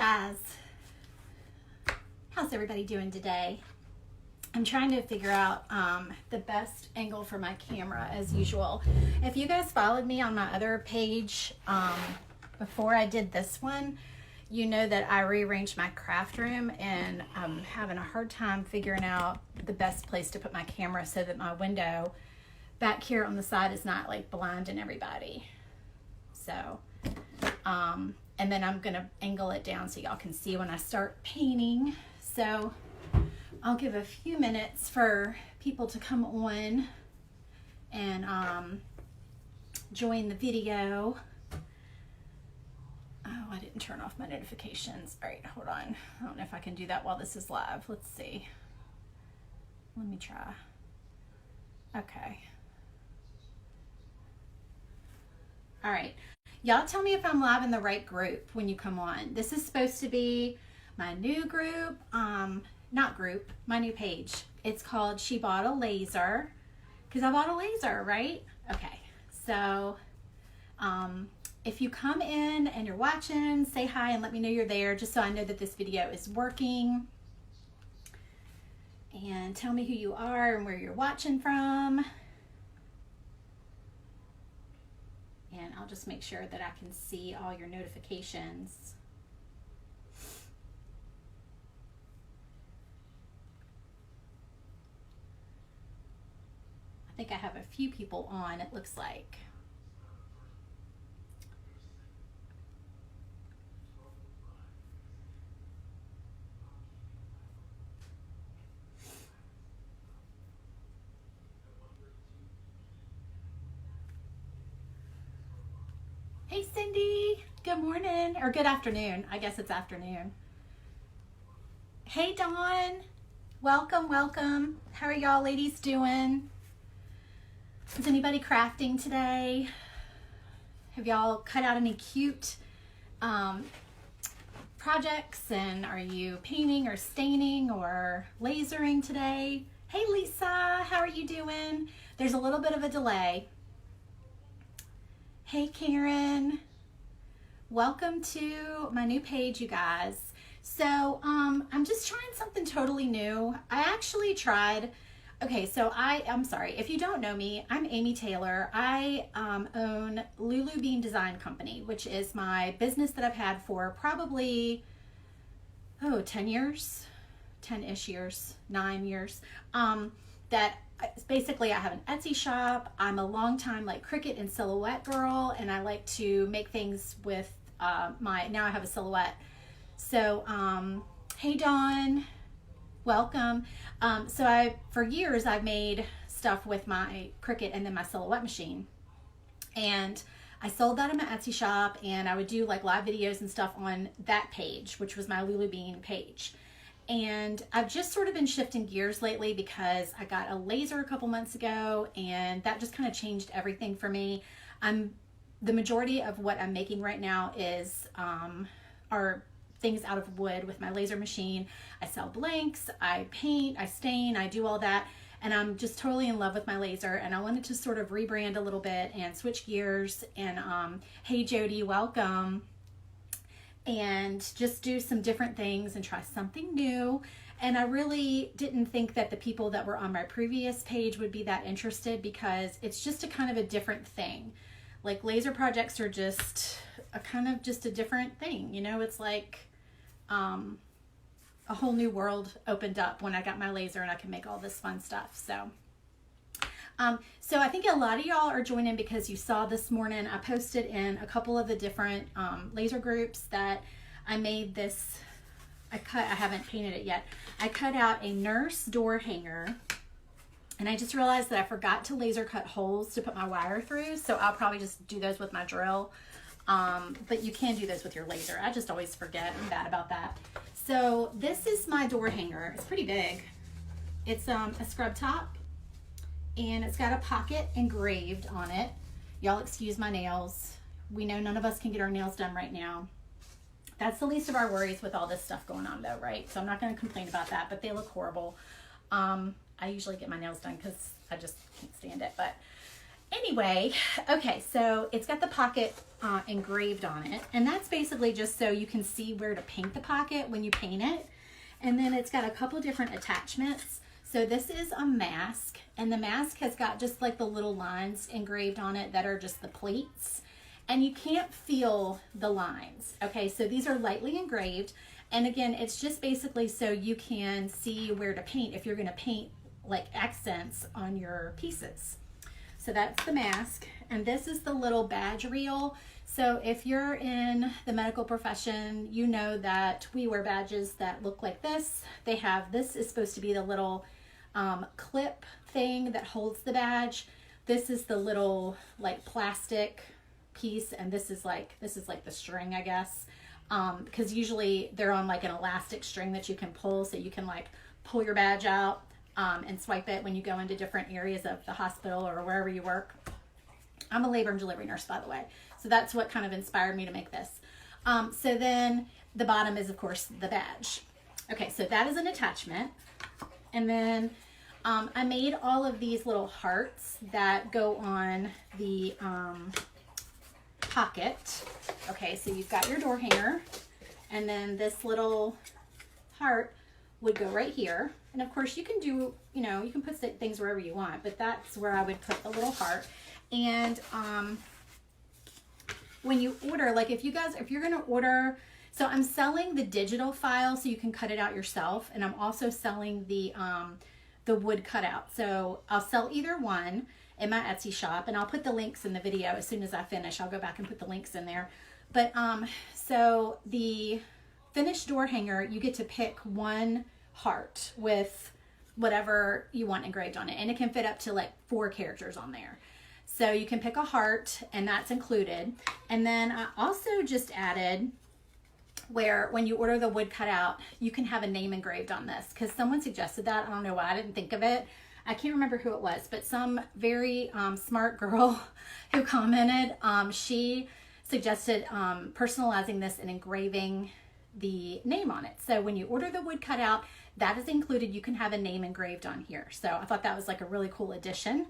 guys, how's everybody doing today? I'm trying to figure out the best angle for my camera as usual. If you guys followed me on my other page before I did this one, you know that I rearranged my craft room and I'm having a hard time figuring out the best place to put my camera so that my window back here on the side is not like blinding everybody. So, and then I'm gonna angle it down so y'all can see when I start painting. So I'll give a few minutes for people to come on and join the video. Oh, I didn't turn off my notifications. All right, hold on. I don't know if I can do that while this is live. Let's see. Let me try. Okay. All right. Y'all tell me if I'm live in the right group when you come on. This is supposed to be my new group, not group, my new page. It's called She Bought a Laser, because I bought a laser, right? Okay, so if you come in and you're watching, say hi and let me know you're there, just so I know that this video is working. And tell me who you are and where you're watching from. And I'll just make sure that I can see all your notifications. I think I have a few people on, it looks like. Hey Cindy, good morning, or good afternoon. I guess it's afternoon. Hey Dawn, welcome, welcome. How are y'all ladies doing? Is anybody crafting today? Have y'all cut out any cute projects, and are you painting or staining or lasering today? Hey Lisa, how are you doing? There's a little bit of a delay. Hey Karen, welcome to my new page, you guys. So I'm just trying something totally new. I actually tried, okay, so I'm sorry, if you don't know me, I'm Amy Taylor. I own Lulu Bean Design Company, which is my business that I've had for probably, 10 years, 10-ish years, 9 years, that basically I have an Etsy shop. I'm a long time like Cricut and silhouette girl, and I like to make things with now I have a silhouette. So hey Dawn, welcome. So for years I've made stuff with my Cricut and then my silhouette machine, and I sold that in my Etsy shop, and I would do like live videos and stuff on that page, which was my Lulu Bean page. And I've just sort of been shifting gears lately because I got a laser a couple months ago, and that just kind of changed everything for me. The majority of what I'm making right now is are things out of wood with my laser machine. I sell blanks, I paint, I stain, I do all that, and I'm just totally in love with my laser, and I wanted to sort of rebrand a little bit and switch gears. And hey Jody, welcome. And just do some different things and try something new. And I really didn't think that the people that were on my previous page would be that interested, because it's just a kind of a different thing. Like laser projects are just a kind of just a different thing, you know. It's like a whole new world opened up when I got my laser and I can make all this fun stuff. So I think a lot of y'all are joining because you saw this morning I posted in a couple of the different laser groups that I made this. I haven't painted it yet. I cut out a nurse door hanger, and I just realized that I forgot to laser cut holes to put my wire through, so I'll probably just do those with my drill. But you can do those with your laser. I just always forget. I'm bad about that. So this is my door hanger. It's pretty big. It's a scrub top, and it's got a pocket engraved on it. Y'all excuse my nails. We know none of us can get our nails done right now. That's the least of our worries with all this stuff going on though, right? So I'm not going to complain about that, but they look horrible. I usually get my nails done because I just can't stand it. But Anyway, okay, so it's got the pocket engraved on it, and that's basically just so you can see where to paint the pocket when you paint it. And then it's got a couple different attachments. So this is a mask, and the mask has got just like the little lines engraved on it that are just the pleats, and you can't feel the lines. Okay, so these are lightly engraved, and again, it's just basically so you can see where to paint if you're going to paint like accents on your pieces. So that's the mask, and this is the little badge reel. So if you're in the medical profession, you know that we wear badges that look like this. They have, this is supposed to be the little clip thing that holds the badge. This is the little like plastic piece, and this is like the string, I guess, because usually they're on like an elastic string that you can pull, so you can like pull your badge out and swipe it when you go into different areas of the hospital or wherever you work. I'm a labor and delivery nurse, by the way, so that's what kind of inspired me to make this. So then the bottom is, of course, the badge. Okay, so that is an attachment. And then I made all of these little hearts that go on the pocket. Okay, so you've got your door hanger, and then this little heart would go right here. And of course you can do, you know, you can put things wherever you want, but that's where I would put the little heart. And when you order, like if you're gonna order, so I'm selling the digital file so you can cut it out yourself, and I'm also selling the wood cutout. So I'll sell either one in my Etsy shop, and I'll put the links in the video as soon as I finish. I'll go back and put the links in there. But so the finished door hanger, you get to pick one heart with whatever you want engraved on it, and it can fit up to like 4 characters on there. So you can pick a heart, and that's included. And then I also just added where when you order the wood cutout, you can have a name engraved on this, because someone suggested that. I don't know why I didn't think of it. I can't remember who it was, but some very smart girl who commented, she suggested personalizing this and engraving the name on it. So when you order the wood cutout, that is included. You can have a name engraved on here. So I thought that was like a really cool addition.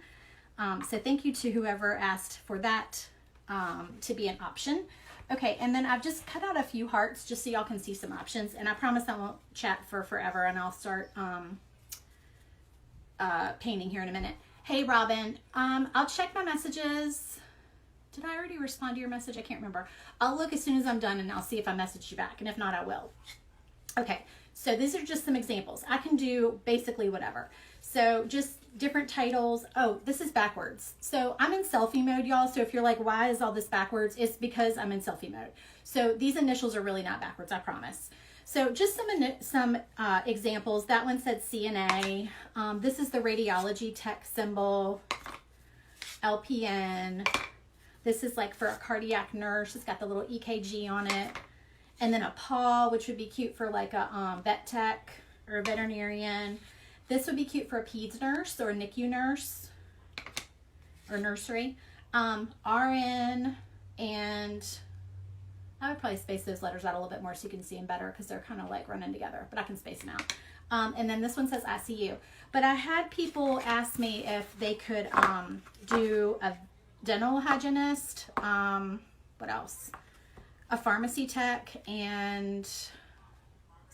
So thank you to whoever asked for that to be an option. Okay, and then I've just cut out a few hearts just so y'all can see some options, and I promise I won't chat for forever, and I'll start painting here in a minute. Hey Robin, I'll check my messages. Did I already respond to your message? I can't remember. I'll look as soon as I'm done, and I'll see if I messaged you back, and if not, I will. Okay, so these are just some examples. I can do basically whatever. So just different titles. Oh, this is backwards. So I'm in selfie mode, y'all. So if you're like, why is all this backwards? It's because I'm in selfie mode. So these initials are really not backwards, I promise. So just some examples. That one said CNA. This is the radiology tech symbol, LPN. This is like for a cardiac nurse. It's got the little EKG on it. And then a PAW, which would be cute for like a vet tech or a veterinarian. This would be cute for a peds nurse or a NICU nurse or nursery. RN, and I would probably space those letters out a little bit more so you can see them better because they're kind of like running together, but I can space them out. And then this one says ICU. But I had people ask me if they could do a dental hygienist, what else? A pharmacy tech, and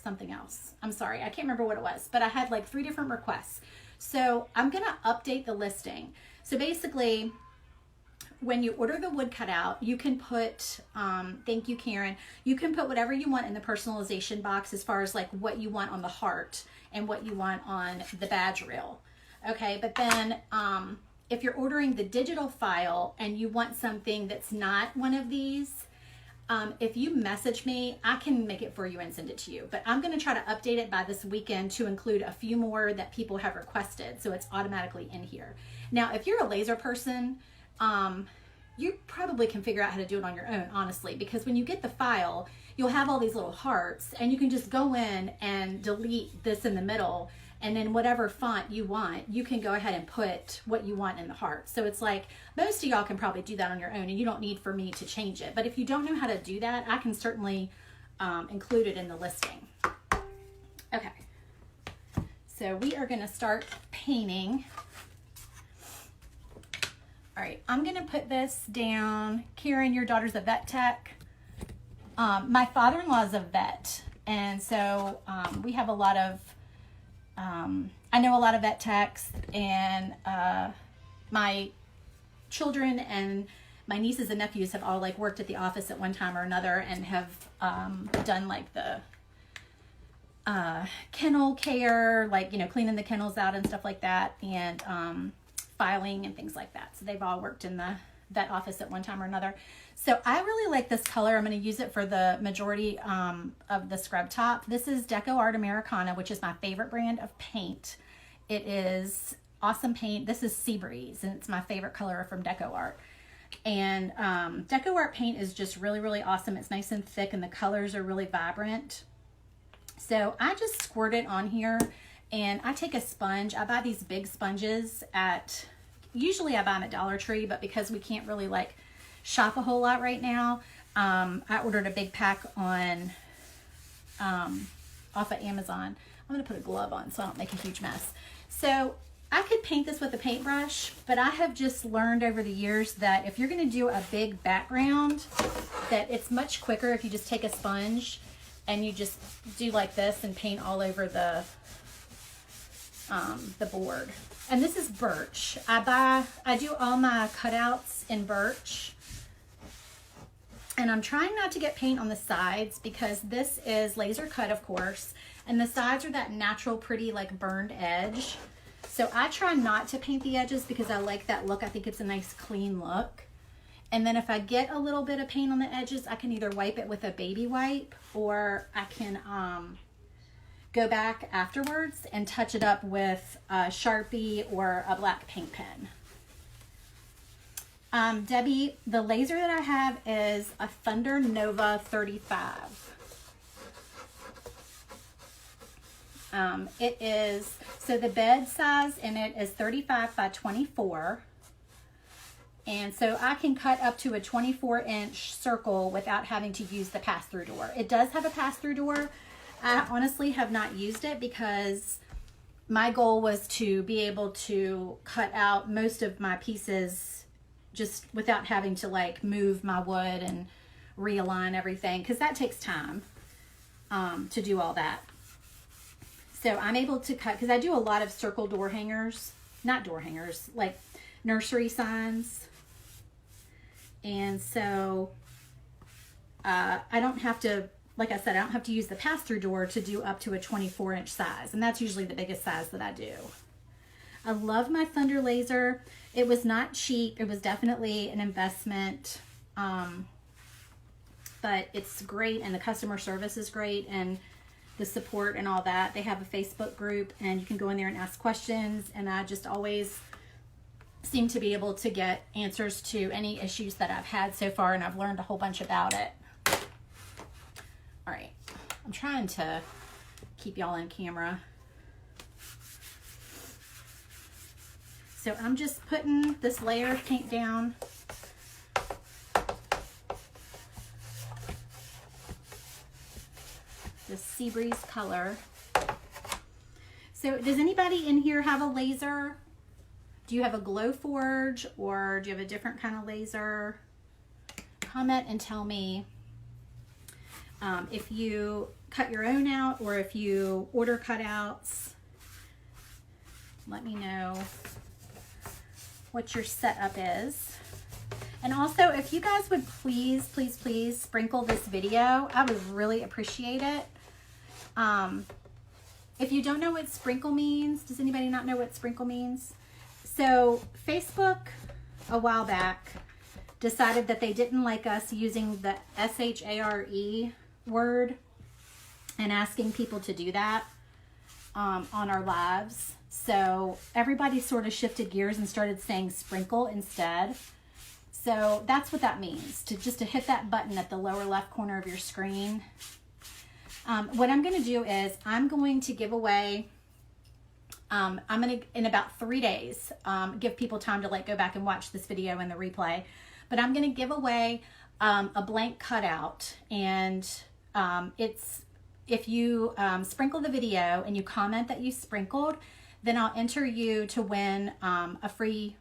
something else. I'm sorry, I can't remember what it was, but I had like 3 different requests. So I'm gonna update the listing. So basically, when you order the wood cutout, you can put, thank you, Karen, you can put whatever you want in the personalization box as far as like what you want on the heart and what you want on the badge reel. Okay, but then if you're ordering the digital file and you want something that's not one of these, if you message me, I can make it for you and send it to you. But I'm going to try to update it by this weekend to include a few more that people have requested, so it's automatically in here. Now, if you're a laser person, you probably can figure out how to do it on your own, honestly, because when you get the file, you'll have all these little hearts, and you can just go in and delete this in the middle, and then whatever font you want, you can go ahead and put what you want in the heart. So it's like, most of y'all can probably do that on your own, and you don't need for me to change it. But if you don't know how to do that, I can certainly include it in the listing. Okay, so we are gonna start painting. All All right, I'm gonna put this down. Karen, your daughter's a vet tech. My father-in-law is a vet, and so we have a lot of, I know a lot of vet techs, and my children and my nieces and nephews have all like worked at the office at one time or another and have done like the kennel care, like, you know, cleaning the kennels out and stuff like that, and filing and things like that. So they've all worked in the vet office at one time or another. So I really like this color. I'm going to use it for the majority of the scrub top. This is Deco Art Americana, which is my favorite brand of paint. It is awesome paint. This is Sea Breeze, and it's my favorite color from Deco Art. And Deco Art paint is just really, really awesome. It's nice and thick, and the colors are really vibrant. So I just squirt it on here, and I take a sponge. I buy these big sponges at, usually I buy them at Dollar Tree, but because we can't really like shop a whole lot right now, I ordered a big pack on off of Amazon. I'm gonna put a glove on so I don't make a huge mess. So I could paint this with a paintbrush, but I have just learned over the years that if you're gonna do a big background, that it's much quicker if you just take a sponge and you just do like this and paint all over the board. And this is birch. I do all my cutouts in birch. And I'm trying not to get paint on the sides because this is laser cut, of course, and the sides are that natural, pretty, like burned edge. So I try not to paint the edges because I like that look. I think it's a nice clean look. And then if I get a little bit of paint on the edges, I can either wipe it with a baby wipe, or I can go back afterwards and touch it up with a Sharpie or a black paint pen. Debbie, the laser that I have is a Thunder Nova 35. It is, so the bed size in it is 35 by 24. And so I can cut up to a 24-inch circle without having to use the pass-through door. It does have a pass-through door. I honestly have not used it because my goal was to be able to cut out most of my pieces just without having to like move my wood and realign everything, because that takes time to do all that. So I'm able to cut, because I do a lot of circle door hangers, not door hangers, like nursery signs. And so I don't have to, like I said, I don't have to use the pass-through door to do up to a 24-inch size. And that's usually the biggest size that I do. I love my Thunder laser. It was not cheap. It was definitely an investment. But it's great, and the customer service is great, and the support and all that. They have a Facebook group, and you can go in there and ask questions, and I just always seem to be able to get answers to any issues that I've had so far, and I've learned a whole bunch about it. All right, I'm trying to keep y'all on camera. So I'm just putting this layer of paint down. The Sea Breeze color. So does anybody in here have a laser? Do you have a Glowforge, or do you have a different kind of laser? Comment and tell me if you cut your own out or if you order cutouts. Let me know what your setup is. And also, if you guys would please, please, please sprinkle this video, I would really appreciate it. If you don't know what sprinkle means, does anybody not know what sprinkle means? So Facebook a while back decided that they didn't like us using the S-H-A-R-E word and asking people to do that on our lives. So everybody sort of shifted gears and started saying sprinkle instead. So that's what that means, to hit that button at the lower left corner of your screen. What I'm going to do is I'm going to give away, I'm going to, in about 3 days, give people time to like go back and watch this video in the replay, but I'm going to give away a blank cutout, and it's, if you sprinkle the video and you comment that you sprinkled, then I'll enter you to win a free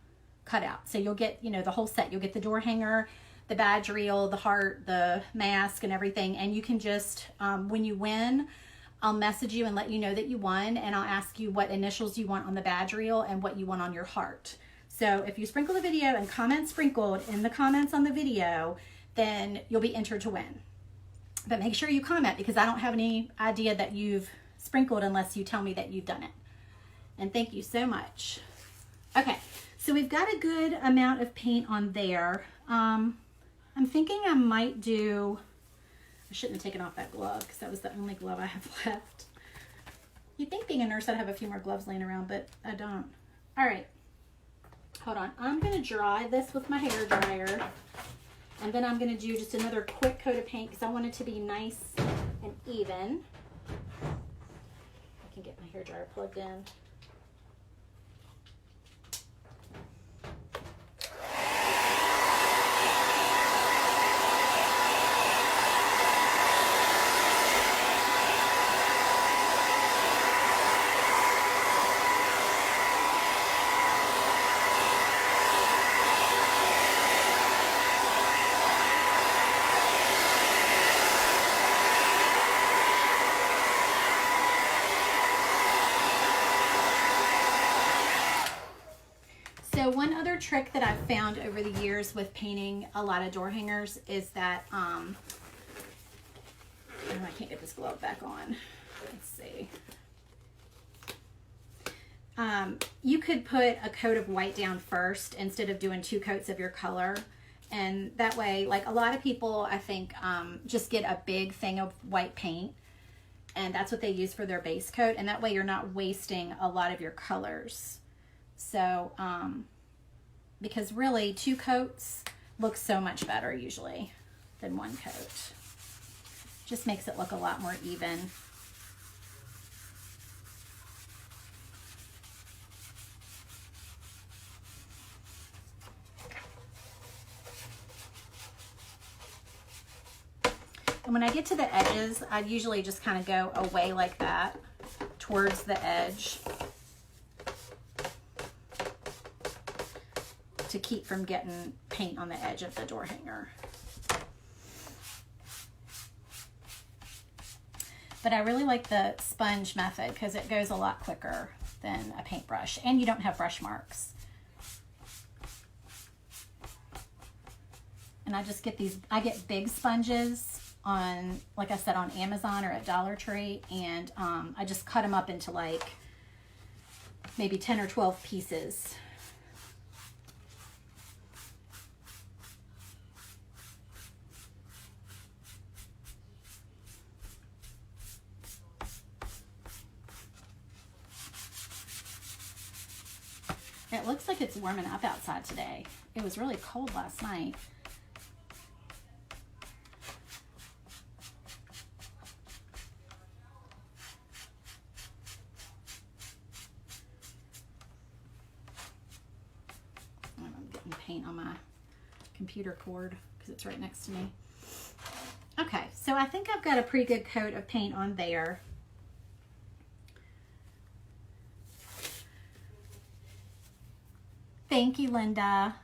cutout. So you'll get, you know, the whole set. You'll get the door hanger, the badge reel, the heart, the mask, and everything. And you can just, when you win, I'll message you and let you know that you won, and I'll ask you what initials you want on the badge reel and what you want on your heart. So if you sprinkle the video and comment sprinkled in the comments on the video, then you'll be entered to win. But make sure you comment, because I don't have any idea that you've sprinkled unless you tell me that you've done it. And thank you so much. Okay, so we've got a good amount of paint on there. I'm thinking I might do, I shouldn't have taken off that glove because that was the only glove I have left. You'd think being a nurse I'd have a few more gloves laying around, but I don't. All right, hold on. I'm gonna dry this with my hair dryer, and then I'm gonna do just another quick coat of paint because I want it to be nice and even. I can get my hair dryer plugged in. So one other trick that I've found over the years with painting a lot of door hangers is that, oh, I can't get this glove back on. Let's see. You could put a coat of white down first instead of doing 2 coats of your color. And that way, like a lot of people, I think, just get a big thing of white paint, and that's what they use for their base coat. And that way you're not wasting a lot of your colors. So, because really 2 coats looks so much better usually than 1 coat. Just makes it look a lot more even. And when I get to the edges, I usually just kind of go away like that towards the edge to keep from getting paint on the edge of the door hanger. But I really like the sponge method because it goes a lot quicker than a paintbrush, and you don't have brush marks. And I just get these, I get big sponges on, like I said, on Amazon or at Dollar Tree, and I just cut them up into like maybe 10 or 12 pieces. It looks like it's warming up outside today. It was really cold last night. I'm getting paint on my computer cord because it's right next to me. Okay, so I think I've got a pretty good coat of paint on there. Thank you, Linda.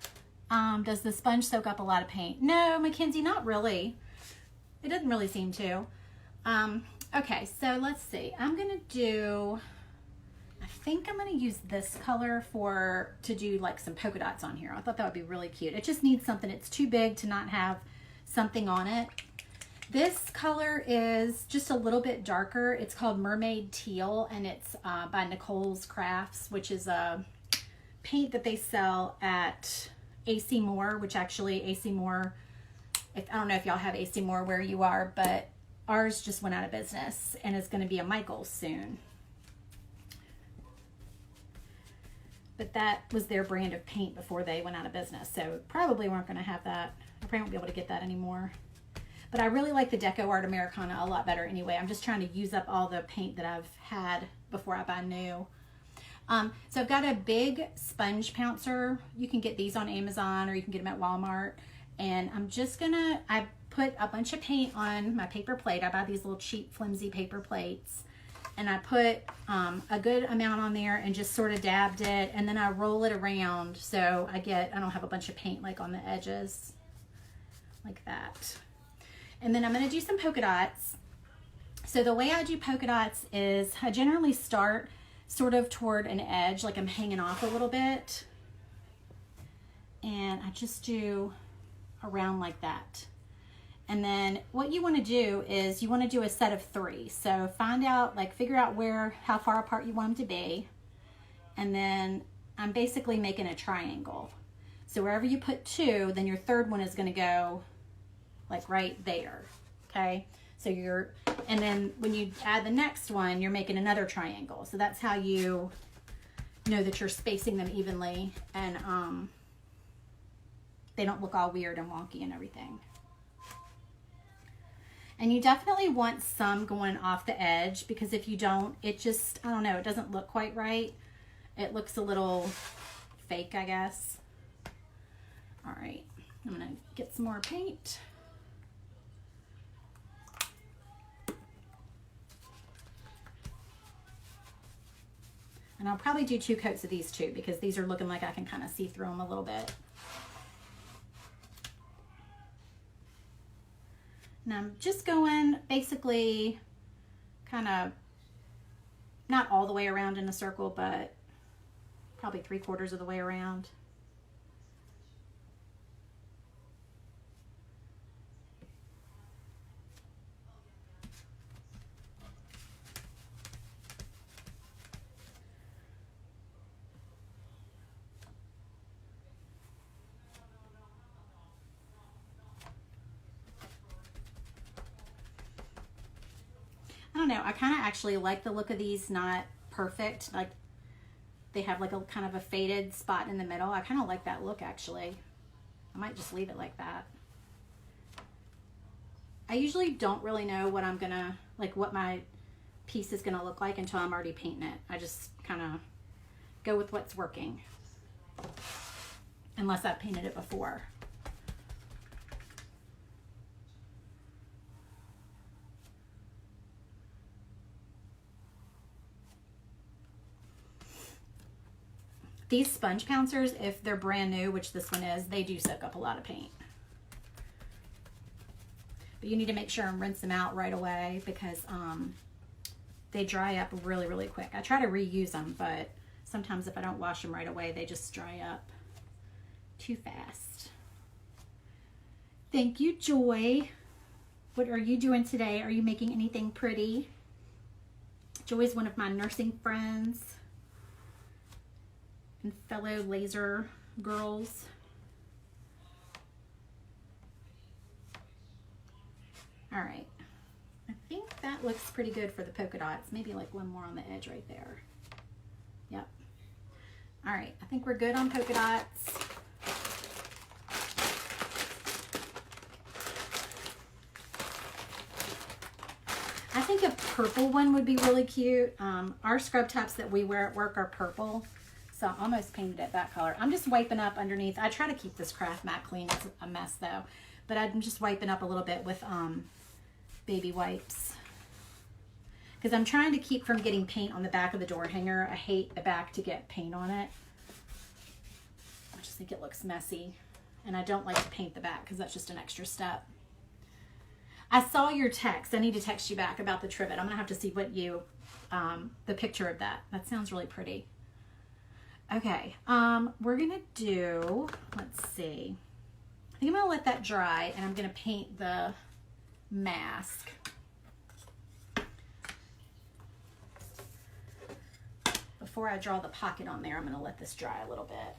Does the sponge soak up a lot of paint? No, Mackenzie, not really. It doesn't really seem to. Okay, so let's see. I'm gonna do, I think I'm gonna use this color to do like some polka dots on here. I thought that would be really cute. It just needs something. It's too big to not have something on it. This color is just a little bit darker. It's called Mermaid Teal, and it's by Nicole's Crafts, which is a paint that they sell at AC Moore, which actually AC Moore, I don't know if y'all have AC Moore where you are, but ours just went out of business and it's going to be a Michael's soon. But that was their brand of paint before they went out of business, so probably weren't going to have that. I probably won't be able to get that anymore. But I really like the Deco Art Americana a lot better anyway. I'm just trying to use up all the paint that I've had before I buy new. So I've got a big sponge pouncer. You can get these on Amazon or you can get them at Walmart. And I'm just gonna, I put a bunch of paint on my paper plate. I buy these little cheap flimsy paper plates. and I put a good amount on there and just sort of dabbed it, and then I roll it around so I don't have a bunch of paint like on the edges like that. And then I'm going to do some polka dots. So the way I do polka dots is I generally start sort of toward an edge, like I'm hanging off a little bit, and I just do around like that. And then what you want to do is you want to do a set of 3. So figure out how far apart you want them to be. And then I'm basically making a triangle. So wherever you put 2, then your third one is going to go like right there. Okay. So and then when you add the next one, you're making another triangle. So that's how you know that you're spacing them evenly, and they don't look all weird and wonky and everything. And you definitely want some going off the edge, because if you don't, it just, I don't know, it doesn't look quite right. It looks a little fake, I guess. All right, I'm gonna get some more paint. And I'll probably do 2 coats of these too, because these are looking like I can kind of see through them a little bit. And I'm just going basically kind of not all the way around in a circle, but probably 3/4 of the way around. I don't know, I kind of actually like the look of these, not perfect. Like they have like a kind of a faded spot in the middle. I kind of like that look actually. I might just leave it like that. I usually don't really know what I'm gonna, like what my piece is gonna look like until I'm already painting it. I just kind of go with what's working, unless I've painted it before. These sponge pouncers, if they're brand new, which this one is, they do soak up a lot of paint. But you need to make sure and rinse them out right away, because they dry up really, really quick. I try to reuse them, but sometimes if I don't wash them right away, they just dry up too fast. Thank you, Joy. What are you doing today? Are you making anything pretty? Joy's one of my nursing friends and fellow laser girls. All right, I think that looks pretty good for the polka dots. Maybe like one more on the edge right there. Yep. All right, I think we're good on polka dots. I think a purple one would be really cute. Our scrub tops that we wear at work are purple. So I almost painted it that color. I'm just wiping up underneath. I try to keep this craft mat clean. It's a mess though. But I'm just wiping up a little bit with baby wipes. Because I'm trying to keep from getting paint on the back of the door hanger. I hate the back to get paint on it. I just think it looks messy. And I don't like to paint the back because that's just an extra step. I saw your text. I need to text you back about the trivet. I'm going to have to see what you, the picture of that. That sounds really pretty. Okay, we're gonna do, let's see, I think I'm gonna let that dry, and I'm gonna paint the mask. Before I draw the pocket on there, I'm gonna let this dry a little bit.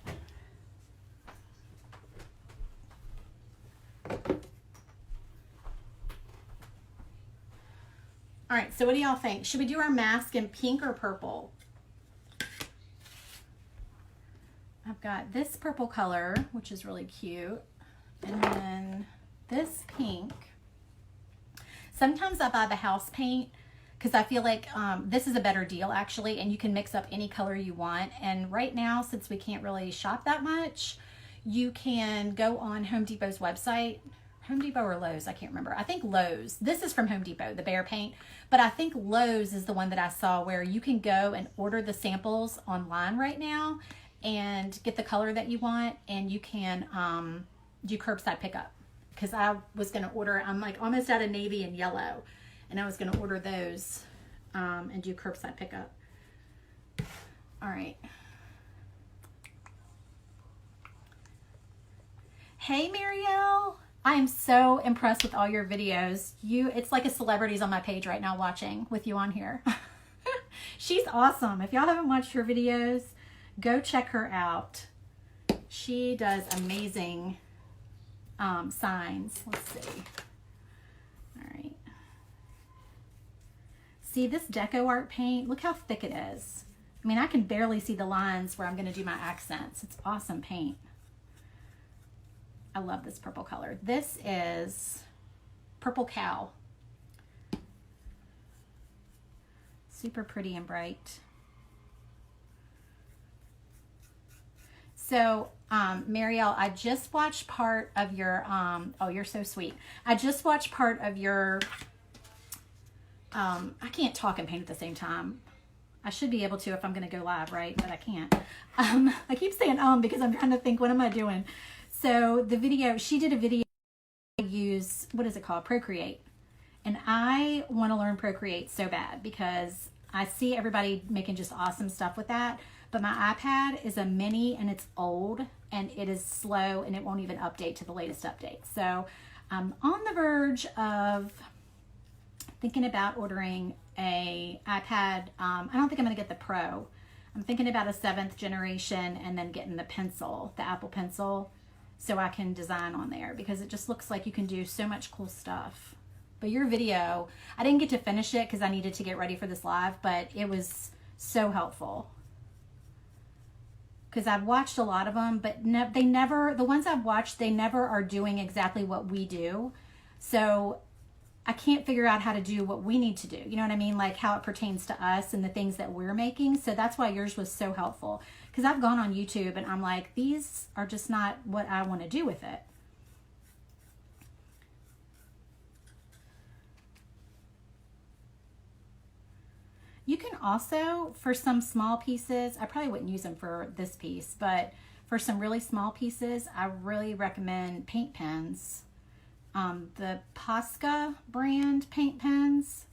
All right, so what do y'all think? Should we do our mask in pink or purple? I've got this purple color, which is really cute, and then this pink. Sometimes I buy the house paint because I feel like this is a better deal actually, and you can mix up any color you want. And right now, since we can't really shop that much, you can go on Home Depot's website, Home Depot or Lowe's, I can't remember. I think Lowe's. This is from Home Depot, the Behr paint. But I think Lowe's is the one that I saw where you can go and order the samples online right now and get the color that you want, and you can do curbside pickup. Because I was going to order, I'm like almost out of navy and yellow, and I was going to order those and do curbside pickup. All right. Hey, Marielle. I am so impressed with all your videos. It's like a celebrity's on my page right now watching with you on here. She's awesome. If y'all haven't watched her videos, go check her out. She does amazing signs. Let's see. All right. See this Deco Art paint? Look how thick it is. I mean, I can barely see the lines where I'm going to do my accents. It's awesome paint. I love this purple color. This is Purple Cow. Super pretty and bright. So, Marielle, I just watched part of your, oh, you're so sweet. I just watched part of your, I can't talk and paint at the same time. I should be able to if I'm going to go live, right? But I can't. I keep saying because I'm trying to think, what am I doing? So the video, she did a video, I use, what is it called? Procreate. And I want to learn Procreate so bad because I see everybody making just awesome stuff with that. But my iPad is a mini and it's old and it is slow and it won't even update to the latest update. So I'm on the verge of thinking about ordering a iPad. I don't think I'm going to get the Pro. I'm thinking about a 7th generation and then getting the Pencil, the Apple Pencil, so I can design on there because it just looks like you can do so much cool stuff. But your video, I didn't get to finish it because I needed to get ready for this live, but it was so helpful. Because I've watched a lot of them, but they never, the ones I've watched, they never are doing exactly what we do. So I can't figure out how to do what we need to do. You know what I mean? Like how it pertains to us and the things that we're making. So that's why yours was so helpful. Because I've gone on YouTube and I'm like, these are just not what I want to do with it. You can also, for some small pieces, I probably wouldn't use them for this piece, but for some really small pieces, I really recommend paint pens. The Posca brand paint pens,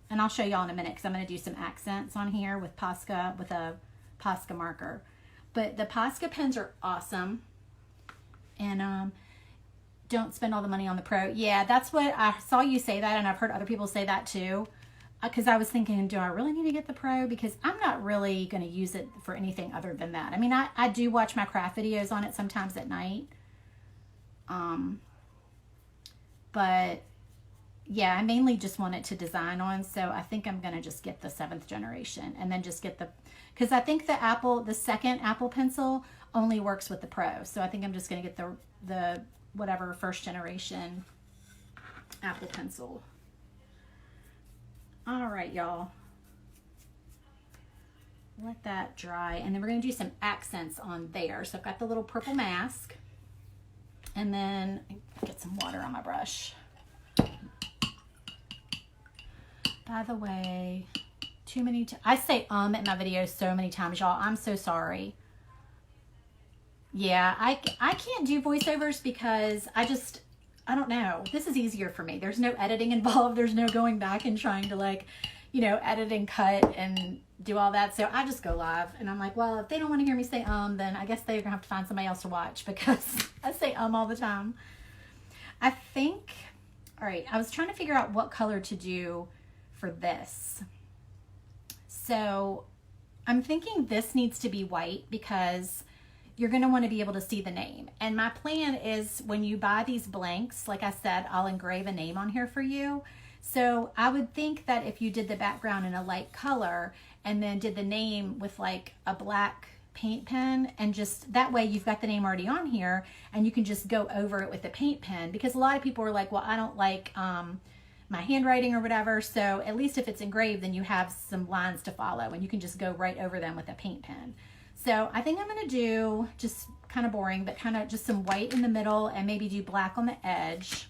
and I'll show y'all in a minute because I'm going to do some accents on here with Posca, with a Posca marker. But the Posca pens are awesome, and don't spend all the money on the Pro. Yeah, that's what I saw you say that, and I've heard other people say that too. Because I was thinking, do I really need to get the Pro? Because I'm not really going to use it for anything other than that. I mean, I do watch my craft videos on it sometimes at night. But yeah, I mainly just want it to design on. So I think I'm going to just get the 7th generation and then just get the, because I think the second Apple Pencil only works with the Pro. So I think I'm just going to get the whatever 1st generation Apple Pencil. All right, y'all. Let that dry. And then we're going to do some accents on there. So I've got the little purple mask. And then get some water on my brush. By the way, I say in my videos so many times, y'all. I'm so sorry. Yeah, I can't do voiceovers because I don't know. This is easier for me. There's no editing involved. There's no going back and trying to edit and cut and do all that. So I just go live and I'm like, well, if they don't want to hear me say then I guess they're gonna have to find somebody else to watch because I say all the time. I think, all right, I was trying to figure out what color to do for this. So I'm thinking this needs to be white because you're going to want to be able to see the name. And my plan is when you buy these blanks, like I said, I'll engrave a name on here for you. So I would think that if you did the background in a light color and then did the name with like a black paint pen, and just that way you've got the name already on here and you can just go over it with the paint pen, because a lot of people are like, well, I don't like my handwriting or whatever. So at least if it's engraved, then you have some lines to follow and you can just go right over them with a paint pen. So I think I'm going to do just kind of boring, but kind of just some white in the middle and maybe do black on the edge.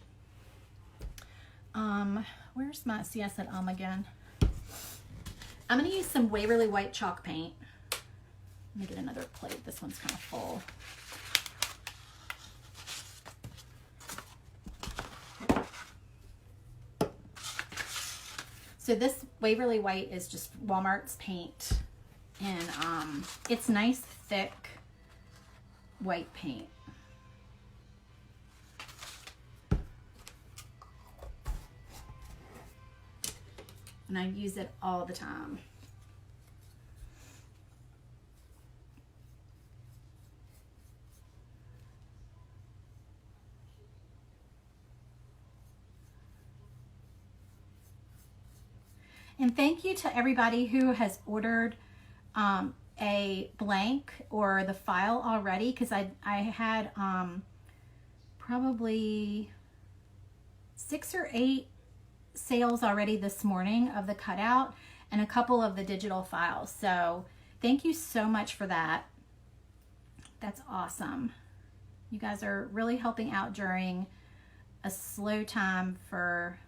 Where's my, see, I said again. I'm going to use some Waverly White chalk paint. Let me get another plate. This one's kind of full. So this Waverly White is just Walmart's paint, and it's nice, thick white paint. And I use it all the time. And thank you to everybody who has ordered a blank or the file already, because I had probably 6 or 8 sales already this morning of the cutout and a couple of the digital files. So thank you so much for that. That's awesome. You guys are really helping out during a slow time for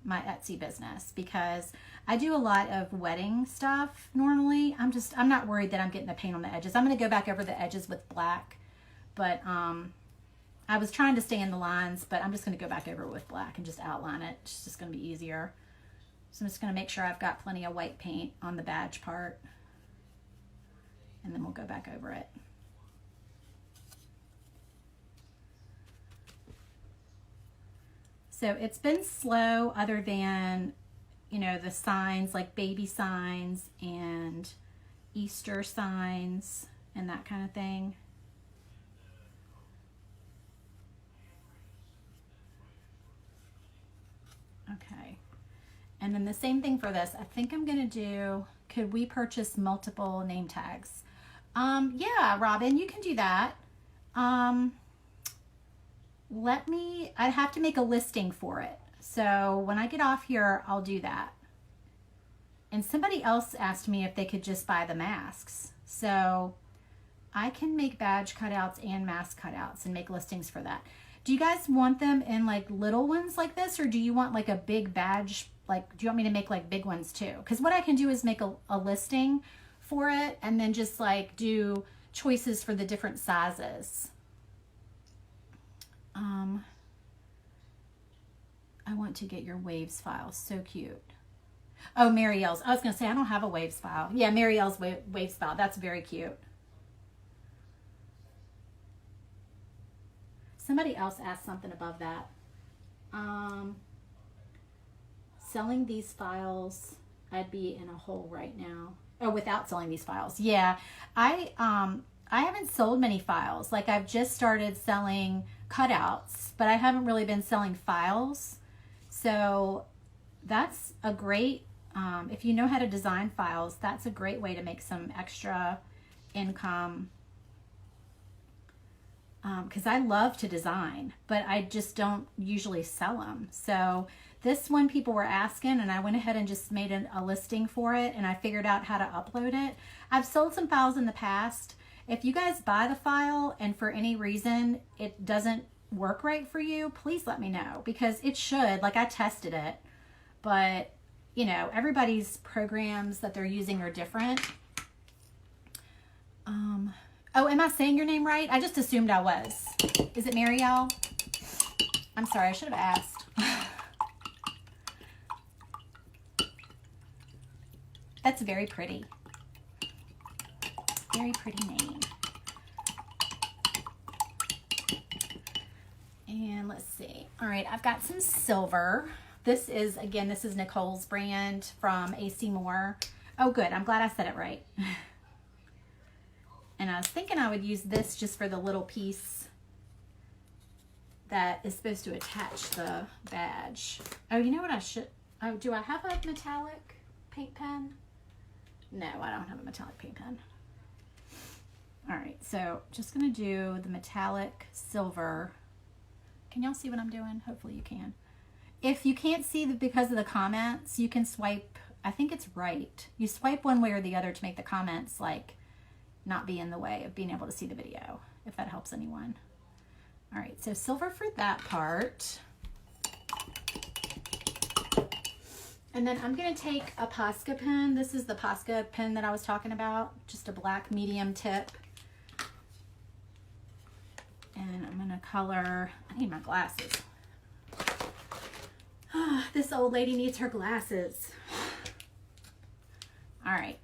my Etsy business, because I do a lot of wedding stuff normally. I'm not worried that I'm getting the paint on the edges. I'm going to go back over the edges with black, but I was trying to stay in the lines, but I'm just going to go back over it with black and just outline it. It's just going to be easier. So I'm just going to make sure I've got plenty of white paint on the badge part, and then we'll go back over it. So it's been slow, other than, you know, the signs like baby signs and Easter signs and that kind of thing. Okay. And then the same thing for this. I think I'm going to do, could we purchase multiple name tags? Yeah, Robin, you can do that. I'd have to make a listing for it. So when I get off here, I'll do that. And somebody else asked me if they could just buy the masks. So I can make badge cutouts and mask cutouts and make listings for that. Do you guys want them in like little ones like this, or do you want like a big badge? Like, do you want me to make like big ones too? Because what I can do is make a listing for it and then just like do choices for the different sizes. I want to get your waves file. So cute. Oh, Marielle's. I was going to say, I don't have a waves file. Yeah, Marielle's waves file. That's very cute. Somebody else asked something above that. Selling these files, I'd be in a hole right now. Oh, without selling these files. Yeah, I haven't sold many files. Like, I've just started selling cutouts, but I haven't really been selling files. So that's a great, if you know how to design files, that's a great way to make some extra income. Because I love to design, but I just don't usually sell them. So this one people were asking, and I went ahead and just made a listing for it, and I figured out how to upload it. I've sold some files in the past. If you guys buy the file and for any reason it doesn't work right for you, please let me know, because it should. Like, I tested it, but you know, everybody's programs that they're using are different. Oh, am I saying your name right? I just assumed I was. Is it Marielle? I'm sorry, I should have asked. That's very pretty. Very pretty name. And let's see. All right, I've got some silver. This is, again, this is Nicole's brand from AC Moore. Oh, good. I'm glad I said it right. And I was thinking I would use this just for the little piece that is supposed to attach the badge. Oh, you know what I should... Oh, do I have a metallic paint pen? No, I don't have a metallic paint pen. All right, so just going to do the metallic silver. Can y'all see what I'm doing? Hopefully you can. If you can't see because of the comments, you can swipe. I think it's right. You swipe one way or the other to make the comments like not be in the way of being able to see the video, if that helps anyone. All right, so silver for that part. And then I'm going to take a Posca pen. This is the Posca pen that I was talking about, just a black medium tip. And I'm going to color, I need my glasses. This old lady needs her glasses. All right.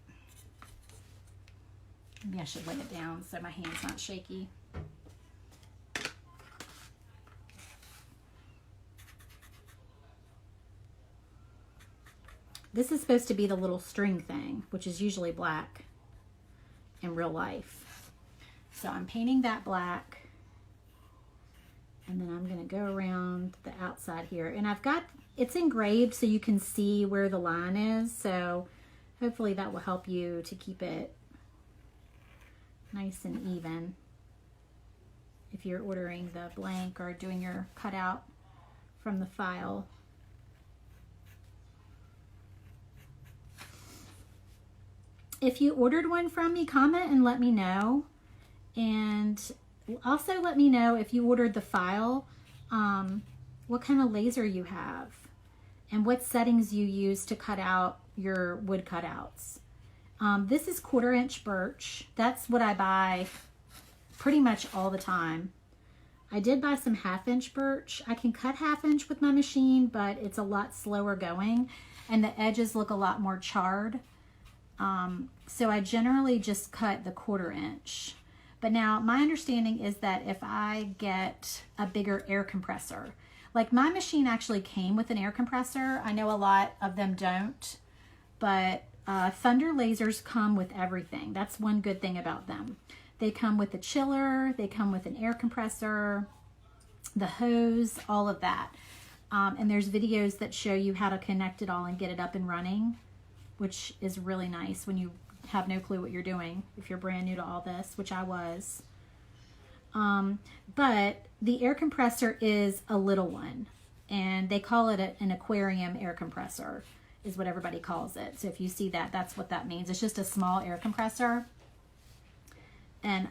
Maybe I should lay it down so my hand's not shaky. This is supposed to be the little string thing, which is usually black in real life. So I'm painting that black. And then I'm going to go around the outside here. And I've got, it's engraved so you can see where the line is. So hopefully that will help you to keep it nice and even if you're ordering the blank or doing your cutout from the file. If you ordered one from me, comment and let me know. And also let me know if you ordered the file, what kind of laser you have and what settings you use to cut out your wood cutouts. This is 1/4 inch birch. That's what I buy pretty much all the time. I did buy some 1/2 inch birch. I can cut 1/2 inch with my machine, but it's a lot slower going and the edges look a lot more charred. So I generally just cut the 1/4 inch. But now my understanding is that if I get a bigger air compressor, like my machine actually came with an air compressor. I know a lot of them don't, but Thunder lasers come with everything. That's one good thing about them. They come with a chiller, they come with an air compressor, the hose, all of that. And there's videos that show you how to connect it all and get it up and running, which is really nice when you have no clue what you're doing, if you're brand new to all this, which I was. But the air compressor is a little one, and they call it an aquarium air compressor is what everybody calls it. So if you see that, that's what that means. It's just a small air compressor. And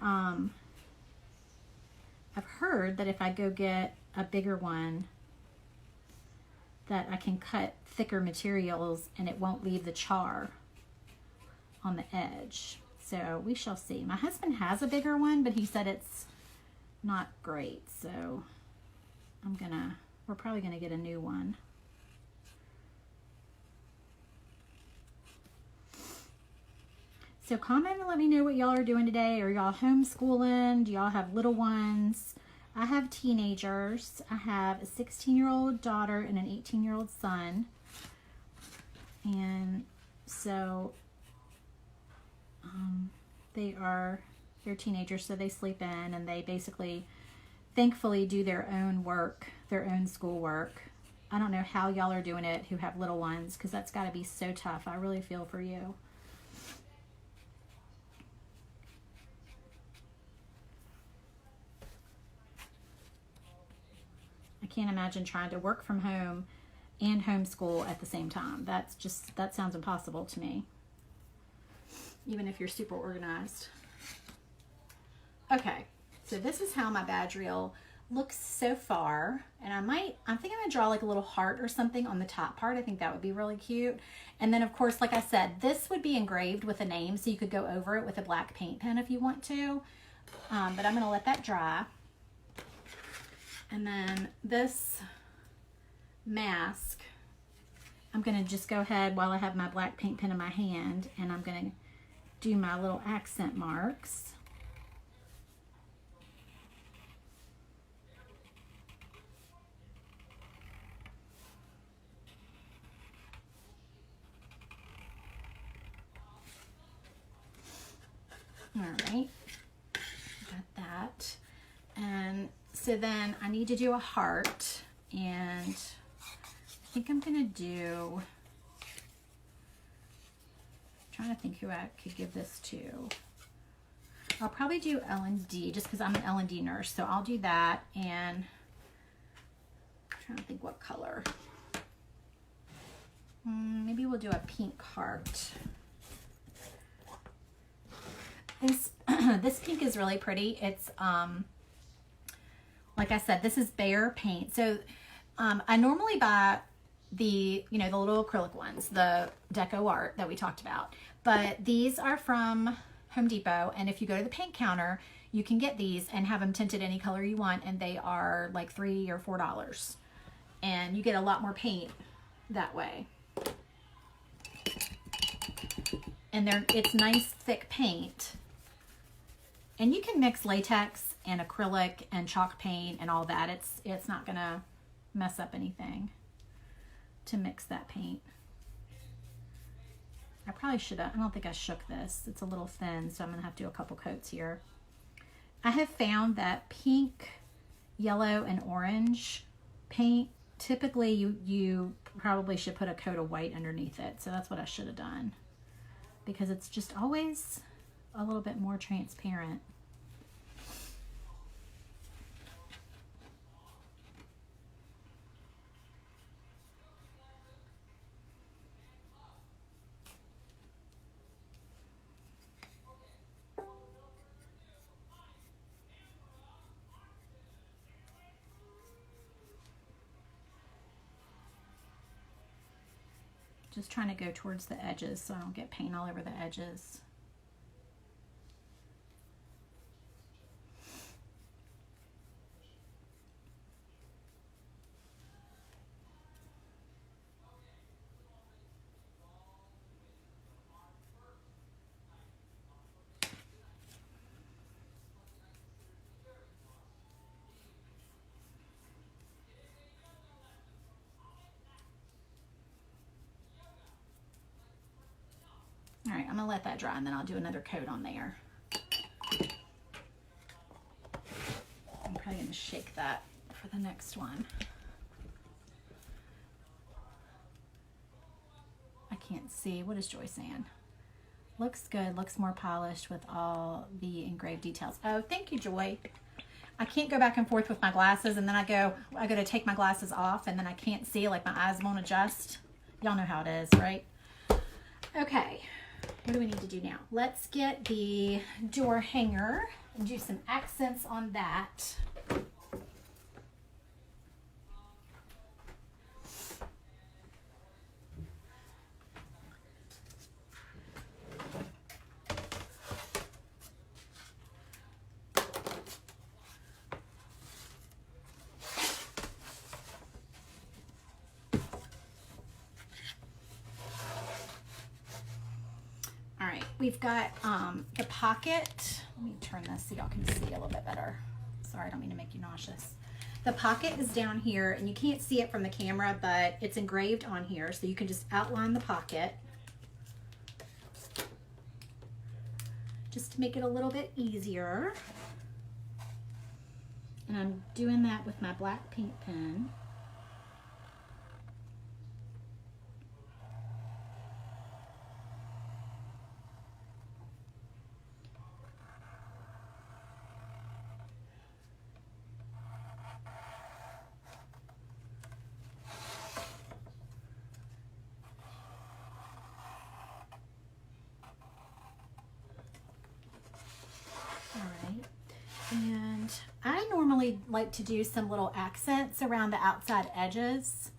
I've heard that if I go get a bigger one, that I can cut thicker materials and it won't leave the char on the edge. So we shall see. My husband has a bigger one, but he said it's not great. So we're probably gonna get a new one. So comment and let me know what y'all are doing today. Are y'all homeschooling? Do y'all have little ones? I have teenagers. I have a 16-year-old daughter and an 18-year-old son. And so they're teenagers, so they sleep in and they basically, thankfully, do their own work, their own school work. I don't know how y'all are doing it who have little ones, because that's got to be so tough. I really feel for you. I can't imagine trying to work from home and homeschool at the same time. That sounds impossible to me, even if you're super organized. Okay, so this is how my badge reel looks so far, and I think I'm gonna draw like a little heart or something on the top part. I think that would be really cute. And then of course, like I said, this would be engraved with a name, so you could go over it with a black paint pen if you want to, but I'm gonna let that dry. And then this mask, I'm gonna just go ahead while I have my black paint pen in my hand, and I'm gonna do my little accent marks. All right, got that. And so then I need to do a heart, and I think I'm gonna do, I'm trying to think who I could give this to. I'll probably do L&D just because I'm an L&D nurse, so I'll do that. And I'm trying to think what color. Maybe we'll do a pink heart. This pink is really pretty. It's like I said, this is Behr paint. So I normally buy the, you know, the little acrylic ones, the Deco Art that we talked about. But these are from Home Depot, and if you go to the paint counter, you can get these and have them tinted any color you want, and they are like $3 or $4. And you get a lot more paint that way. And it's nice thick paint. And you can mix latex and acrylic and chalk paint and all that. It's not gonna mess up anything to mix that paint. I probably should have, I don't think I shook this. It's a little thin, so I'm gonna have to do a couple coats here. I have found that pink, yellow, and orange paint, typically you probably should put a coat of white underneath it. So that's what I should have done, because it's just always a little bit more transparent. Just trying to go towards the edges so I don't get paint all over the edges. All right, I'm gonna let that dry and then I'll do another coat on there. I'm probably gonna shake that for the next one. I can't see, what is Joy saying? Looks good, looks more polished with all the engraved details. Oh, thank you, Joy. I can't go back and forth with my glasses, and then I go to take my glasses off and then I can't see, like my eyes won't adjust. Y'all know how it is, right? Okay. What do we need to do now? Let's get the door hanger and do some accents on that. We've got the pocket. Let me turn this so y'all can see a little bit better. Sorry, I don't mean to make you nauseous. The pocket is down here, and you can't see it from the camera, but it's engraved on here, so you can just outline the pocket. Just to make it a little bit easier. And I'm doing that with my black paint pen. And I normally like to do some little accents around the outside edges.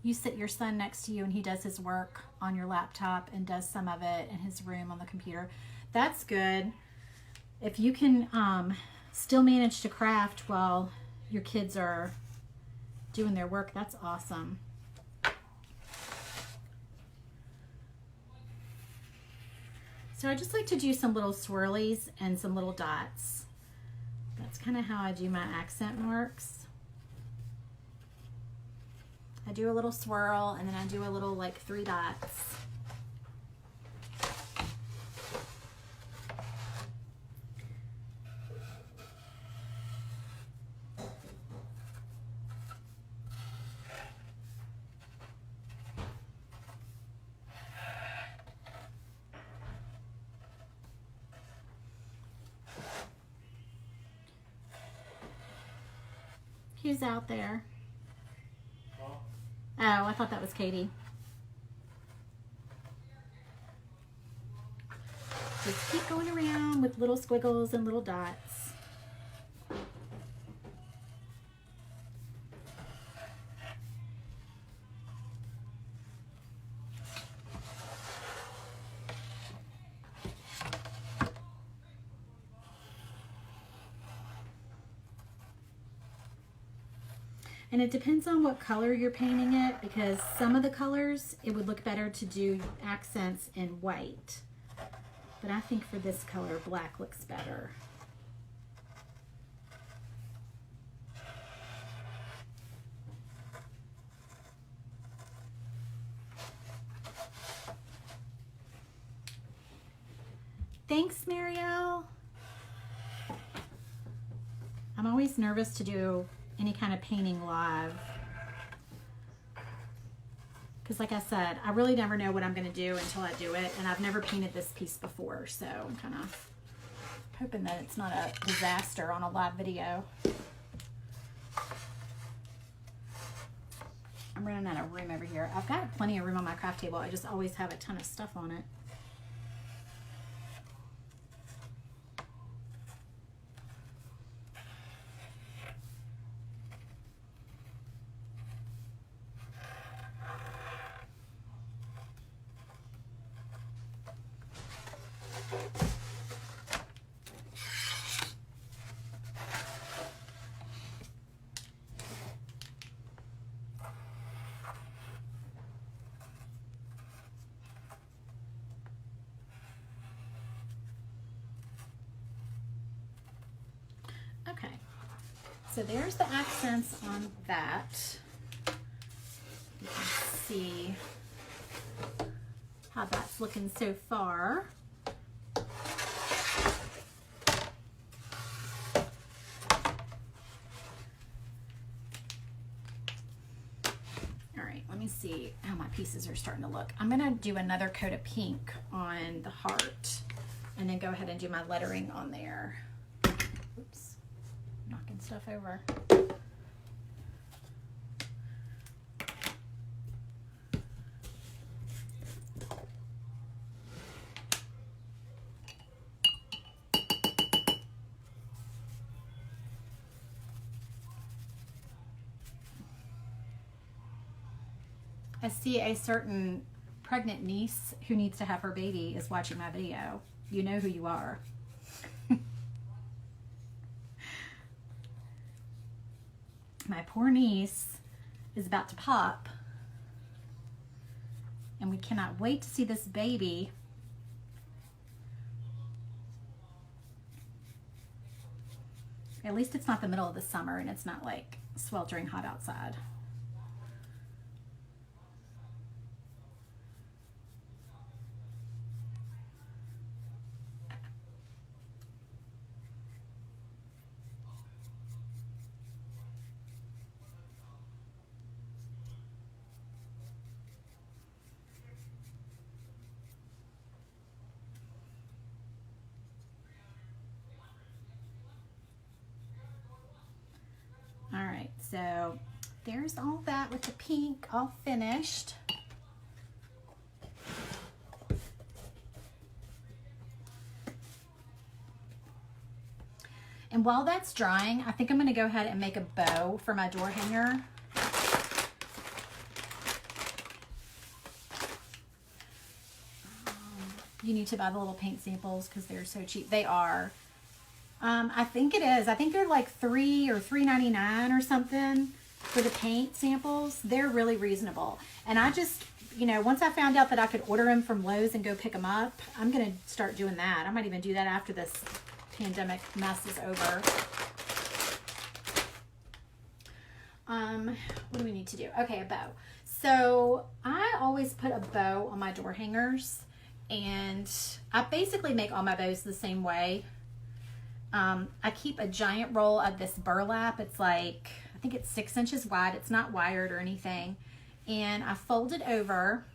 You sit your son next to you and he does his work on your laptop and does some of it in his room on the computer. That's good. If you can still manage to craft while your kids are doing their work, that's awesome. So I just like to do some little swirlies and some little dots. That's kind of how I do my accent marks. I do a little swirl and then I do a little like 3 dots. Who's out there? Oh, I thought that was Katie. Just keep going around with little squiggles and little dots. And it depends on what color you're painting it, because some of the colors, it would look better to do accents in white. But I think for this color, black looks better. Thanks, Marielle. I'm always nervous to do any kind of painting live. Because like I said, I really never know what I'm going to do until I do it. And I've never painted this piece before. So I'm kind of hoping that it's not a disaster on a live video. I'm running out of room over here. I've got plenty of room on my craft table. I just always have a ton of stuff on it. Okay, so there's the accents on that. You can see how that's looking so far. All right, let me see how my pieces are starting to look. I'm gonna do another coat of pink on the heart and then go ahead and do my lettering on there. Oops, knocking stuff over. I see a certain pregnant niece who needs to have her baby is watching my video. You know who you are. My poor niece is about to pop, and we cannot wait to see this baby. At least it's not the middle of the summer and it's not like sweltering hot outside. All right, so there's all that with the pink all finished. And while that's drying, I think I'm going to go ahead and make a bow for my door hanger. You need to buy the little paint samples because they're so cheap. They are. I think it is. I think they're like $3 or $3.99 or something for the paint samples. They're really reasonable. And I just, you know, once I found out that I could order them from Lowe's and go pick them up, I'm going to start doing that. I might even do that after this pandemic mess is over. What do we need to do? Okay, a bow. So I always put a bow on my door hangers, and I basically make all my bows the same way. I keep a giant roll of this burlap. It's like, I think it's 6 inches wide. It's not wired or anything. And I fold it over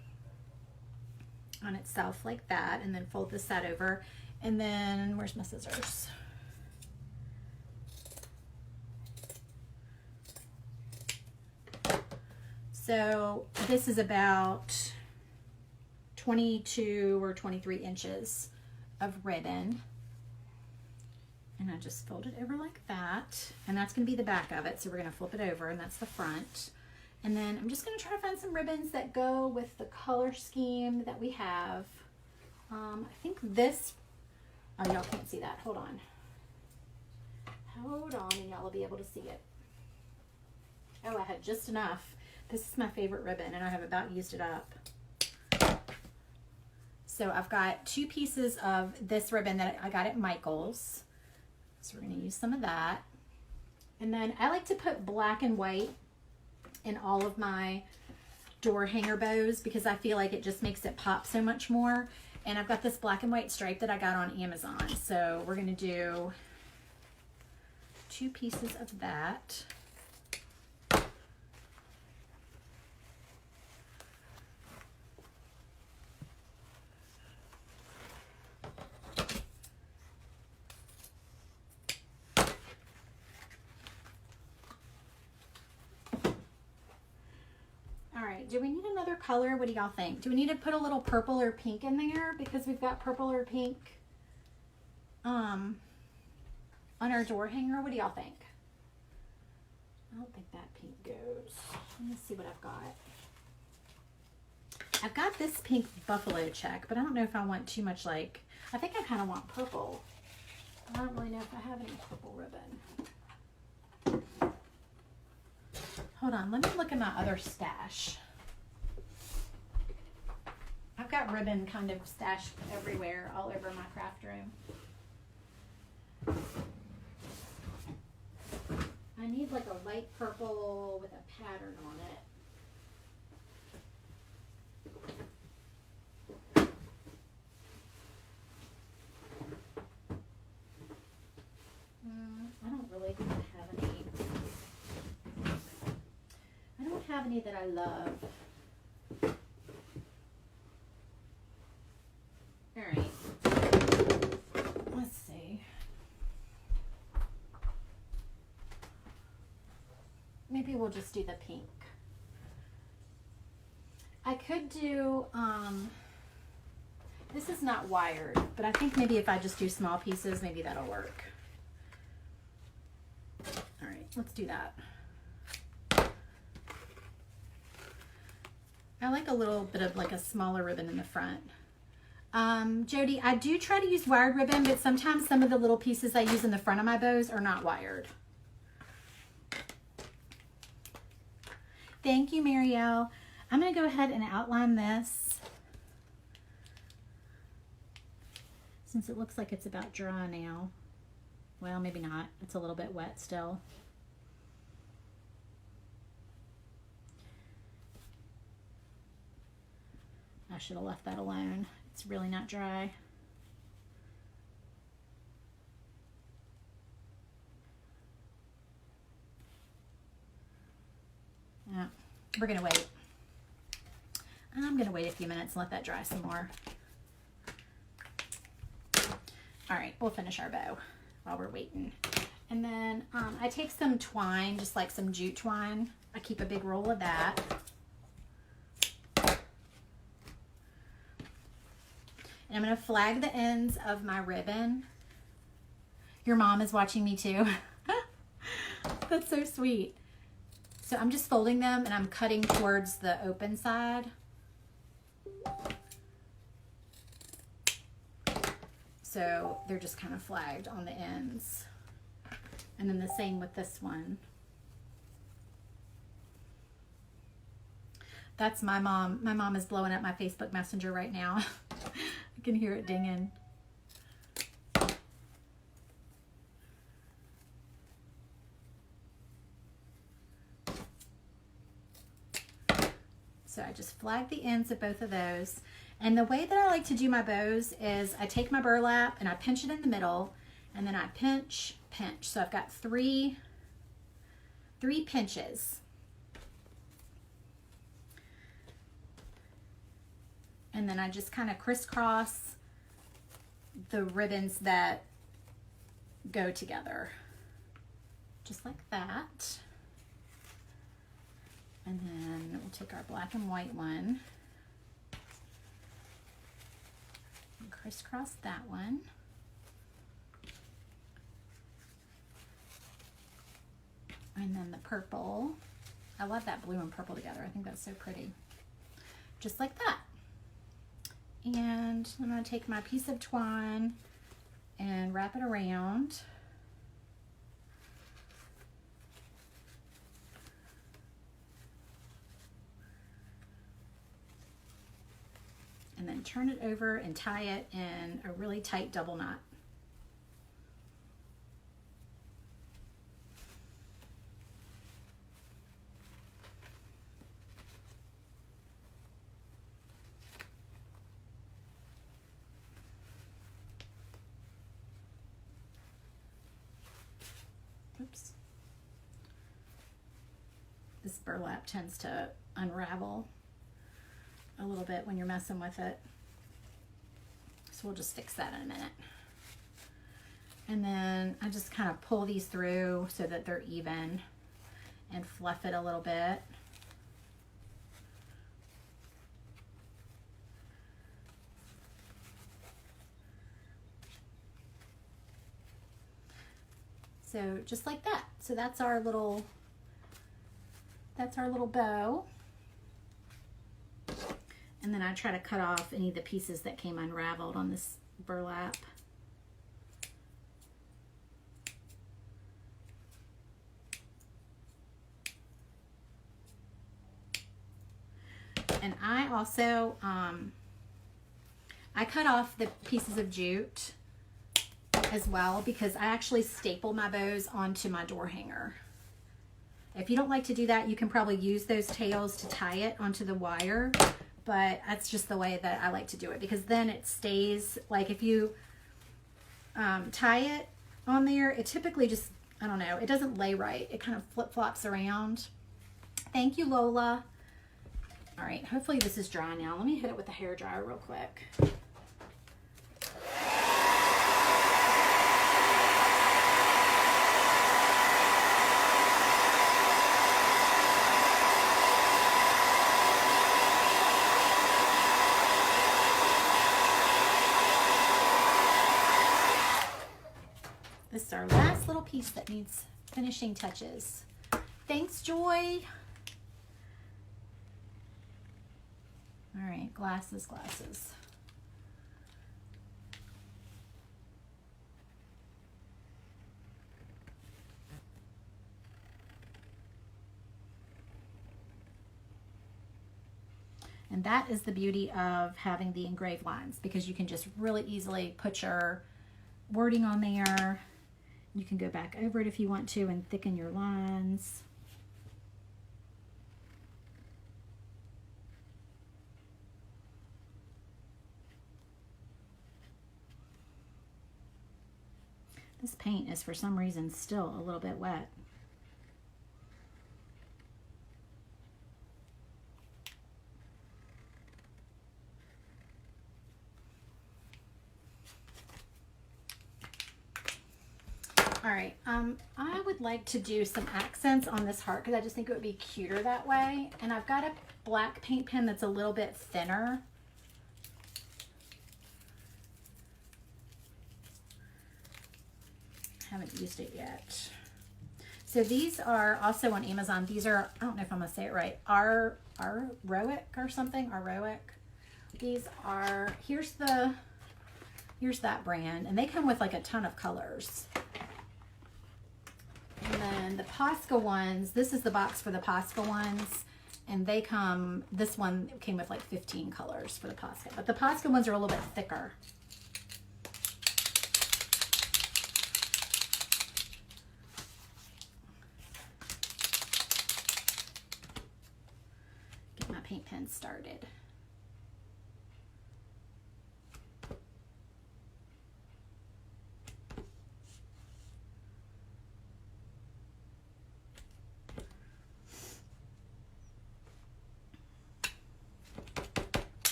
on itself like that, and then fold this side over. And then, where's my scissors? So this is about 22 or 23 inches of ribbon. And I just fold it over like that. And that's going to be the back of it. So we're going to flip it over, and that's the front. And then I'm just going to try to find some ribbons that go with the color scheme that we have. I think this, oh, y'all can't see that. Hold on. Hold on, and y'all will be able to see it. Oh, I had just enough. This is my favorite ribbon and I have about used it up. So I've got 2 pieces of this ribbon that I got at Michael's. So we're going to use some of that. And then I like to put black and white in all of my door hanger bows because I feel like it just makes it pop so much more. And I've got this black and white stripe that I got on Amazon. So we're going to do 2 pieces of that. Do we need another color? What do y'all think? Do we need to put a little purple or pink in there because we've got purple or pink on our door hanger? What do y'all think? I don't think that pink goes. Let me see what I've got. I've got this pink buffalo check, but I don't know if I want too much like, I think I kind of want purple. I don't really know if I have any purple ribbon. Hold on, let me look at my other stash. I've got ribbon kind of stashed everywhere, all over my craft room. I need like a light purple with a pattern on it. I don't really have any. I don't have any that I love. All right. Let's see. Maybe we'll just do the pink. I could do, this is not wired, but I think maybe if I just do small pieces, maybe that'll work. All right, let's do that. I like a little bit of like a smaller ribbon in the front. Jody, I do try to use wired ribbon, but sometimes some of the little pieces I use in the front of my bows are not wired. Thank you, Marielle. I'm going to go ahead and outline this since it looks like it's about dry now. Well, maybe not. It's a little bit wet still. I should have left that alone. It's really not dry. Yeah, we're gonna wait. I'm gonna wait a few minutes and let that dry some more. All right, we'll finish our bow while we're waiting. And then I take some twine, just like some jute twine. I keep a big roll of that. And I'm going to flag the ends of my ribbon. Your mom is watching me too. That's so sweet. So I'm just folding them and I'm cutting towards the open side. So they're just kind of flagged on the ends. And then the same with this one. That's my mom. My mom is blowing up my Facebook Messenger right now. I can hear it dinging. So I just flag the ends of both of those. And the way that I like to do my bows is I take my burlap and I pinch it in the middle and then I pinch, pinch. So I've got three pinches. And then I just kind of crisscross the ribbons that go together. Just like that. And then we'll take our black and white one and crisscross that one. And then the purple. I love that blue and purple together. I think that's so pretty. Just like that. And I'm going to take my piece of twine and wrap it around. and then turn it over and tie it in a really tight double knot. Oops. This burlap tends to unravel a little bit when you're messing with it. So we'll just fix that in a minute. And then I just kind of pull these through so that they're even and fluff it a little bit. So just like that. So that's our little bow. And then I try to cut off any of the pieces that came unraveled on this burlap. And I also, I cut off the pieces of jute as well because I actually staple my bows onto my door hanger. If you don't like to do that, you can probably use those tails to tie it onto the wire, but that's just the way that I like to do it because then it stays, like if you tie it on there, it typically just, I don't know, it doesn't lay right. It kind of flip-flops around. Thank you, Lola. All right, hopefully this is dry now. Let me hit it with a hairdryer real quick. This is our last little piece that needs finishing touches. Thanks, Joy. All right, glasses. And that is the beauty of having the engraved lines because you can just really easily put your wording on there. You can go back over it if you want to and thicken your lines. This paint is for some reason still a little bit wet. All right, I would like to do some accents on this heart because I just think it would be cuter that way. And I've got a black paint pen that's a little bit thinner. Haven't used it yet. So these are also on Amazon. These are, I don't know if I'm gonna say it right, Aroic or something, Aroic. These are, here's that brand, and they come with like a ton of colors. And then the Posca ones, this is the box for the Posca ones, and they come, this one came with like 15 colors for the Posca, but the Posca ones are a little bit thicker. Get my paint pen started.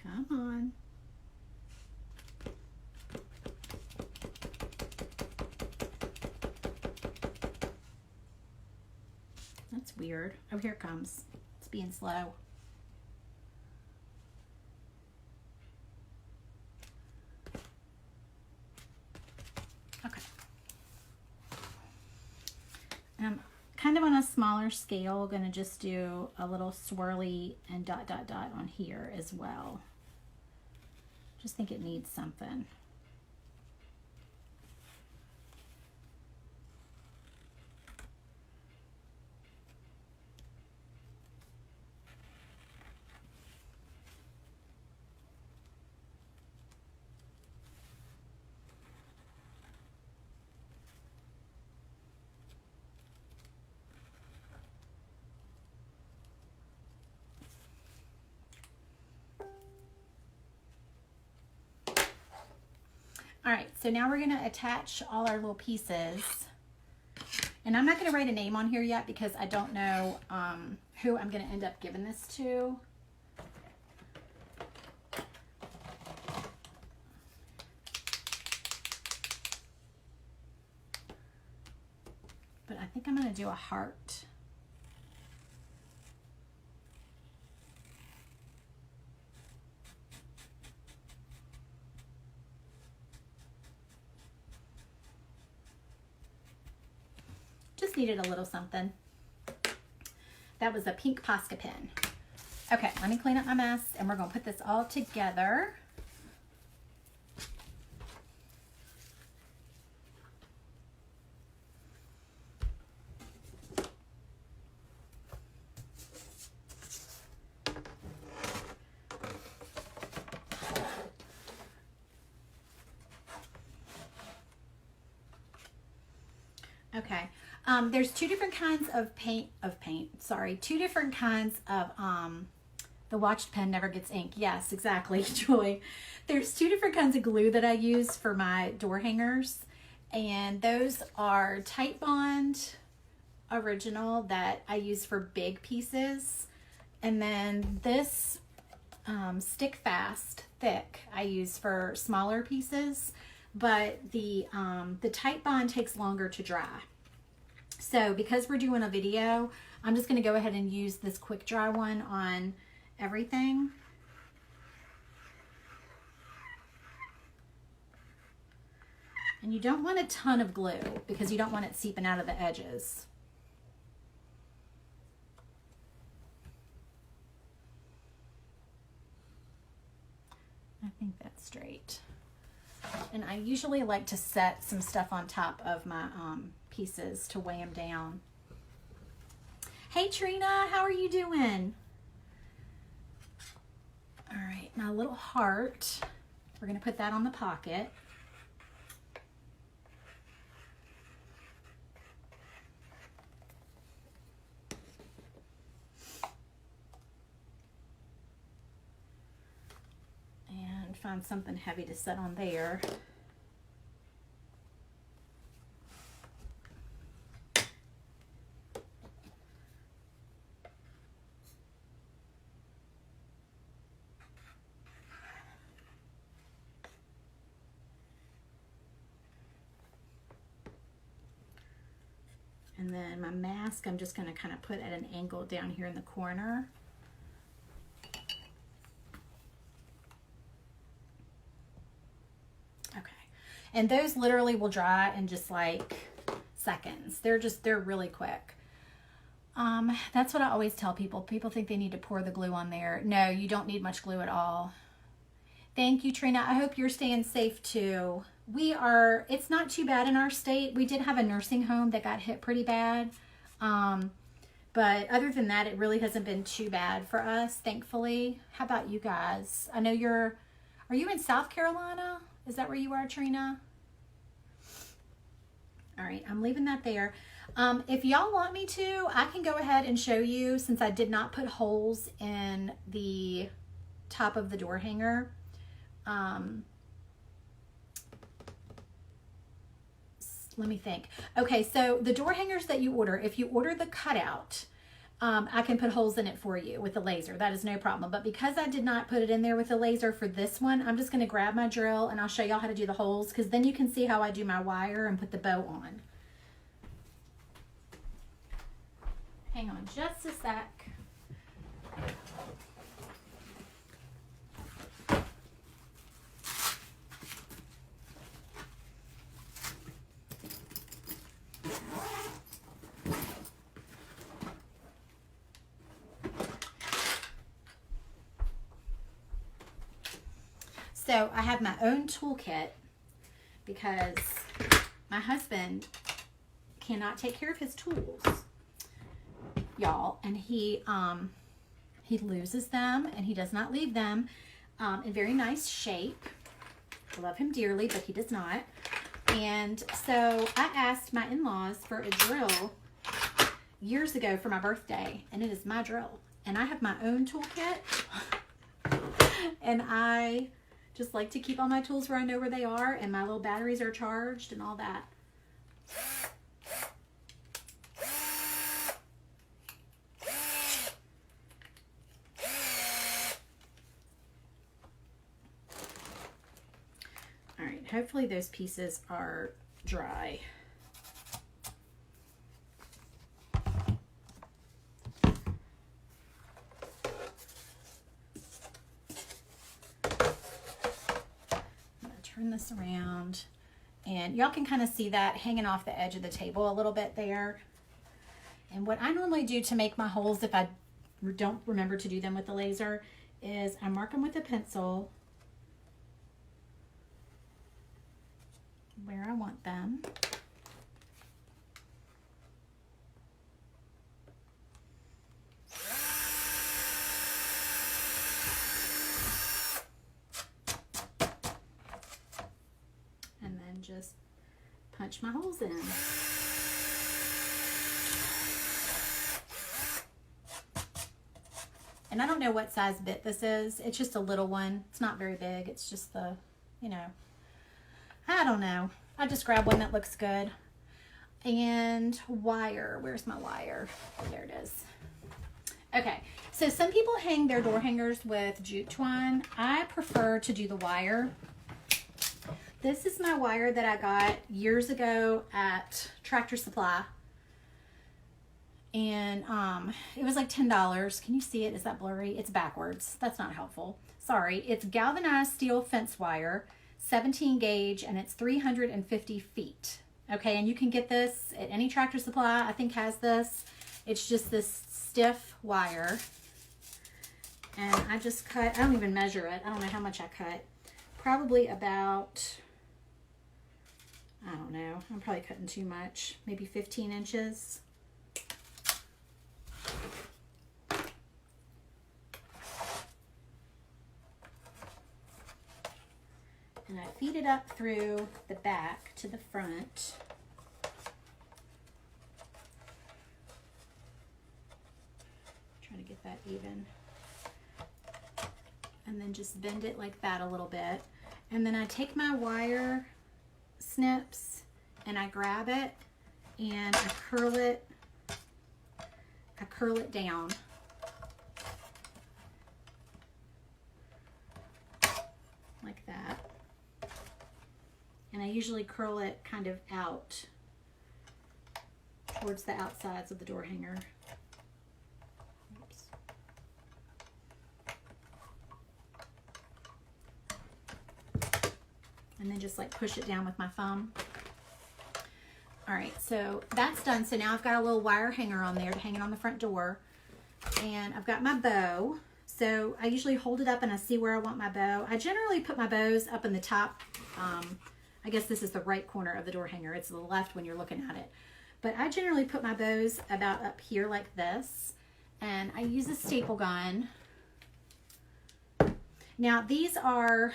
Come on. That's weird. Oh, here it comes. It's being slow. Okay. Kind of on a smaller scale, going to just do a little swirly and dot, dot, dot on here as well. Just think it needs something. All right, so now we're gonna attach all our little pieces. And I'm not gonna write a name on here yet because I don't know who I'm gonna end up giving this to. But I think I'm gonna do a heart. Just needed a little something. That was a pink Posca pen. Okay, let me clean up my mess and we're gonna put this all together. Okay, there's two different kinds of two different kinds of, the watched pen never gets ink. Yes, exactly, Joy. There's two different kinds of glue that I use for my door hangers, and those are Titebond Original that I use for big pieces, and then this Stick Fast Thick I use for smaller pieces. But the Titebond takes longer to dry. So because we're doing a video, I'm just going to go ahead and use this quick dry one on everything. And you don't want a ton of glue because you don't want it seeping out of the edges. I think that's straight. And I usually like to set some stuff on top of my pieces to weigh them down. Hey Trina, how are you doing? All right, my little heart. We're gonna put that on the pocket. And find something heavy to set on there. And then my mask, I'm just going to kind of put at an angle down here in the corner. Okay. And those literally will dry in just like seconds. They're really quick. That's what I always tell people. People think they need to pour the glue on there. No, you don't need much glue at all. Thank you, Trina. I hope you're staying safe too. It's not too bad in our state. We did have a nursing home that got hit pretty bad. But other than that, it really hasn't been too bad for us, thankfully. How about you guys? I know are you in South Carolina? Is that where you are, Trina? All right, I'm leaving that there. If y'all want me to, I can go ahead and show you, since I did not put holes in the top of the door hanger. Let me think. Okay, so the door hangers that you order, if you order the cutout, I can put holes in it for you with the laser. That is no problem. But because I did not put it in there with the laser for this one, I'm just going to grab my drill and I'll show y'all how to do the holes, because then you can see how I do my wire and put the bow on. Hang on just a sec. So I have my own toolkit because my husband cannot take care of his tools, y'all, and he loses them and he does not leave them in very nice shape. I love him dearly, but he does not. And so I asked my in-laws for a drill years ago for my birthday, and it is my drill. And I have my own toolkit, and I Just like to keep all my tools where I know where they are and my little batteries are charged and all that. All right, hopefully those pieces are dry. Turn this around, and y'all can kind of see that hanging off the edge of the table a little bit there. And what I normally do to make my holes, if I don't remember to do them with the laser, is I mark them with a pencil where I want them. Just punch my holes in. And I don't know what size bit this is. It's just a little one. It's not very big. It's just the, you know, I don't know. I just grab one that looks good. And wire. Where's my wire? There it is. Okay, so some people hang their door hangers with jute twine. I prefer to do the wire. This is my wire that I got years ago at Tractor Supply. And it was like $10. Can you see it? Is that blurry? It's backwards. That's not helpful. Sorry. It's galvanized steel fence wire, 17 gauge, and it's 350 feet. Okay, and you can get this at any Tractor Supply, I think has this. It's just this stiff wire. And I just cut, I don't even measure it. I don't know how much I cut. Probably about, I don't know, I'm probably cutting too much, maybe 15 inches. And I feed it up through the back to the front. Trying to get that even. And then just bend it like that a little bit. And then I take my wire snips and I grab it and I curl it down. Like that. And I usually curl it kind of out towards the outsides of the door hanger. Oops. And then just like push it down with my thumb. All right, so that's done. So now I've got a little wire hanger on there to hang it on the front door. And I've got my bow. So I usually hold it up and I see where I want my bow. I generally put my bows up in the top. I guess this is the right corner of the door hanger. It's the left when you're looking at it. But I generally put my bows about up here like this. And I use a staple gun. Now these are,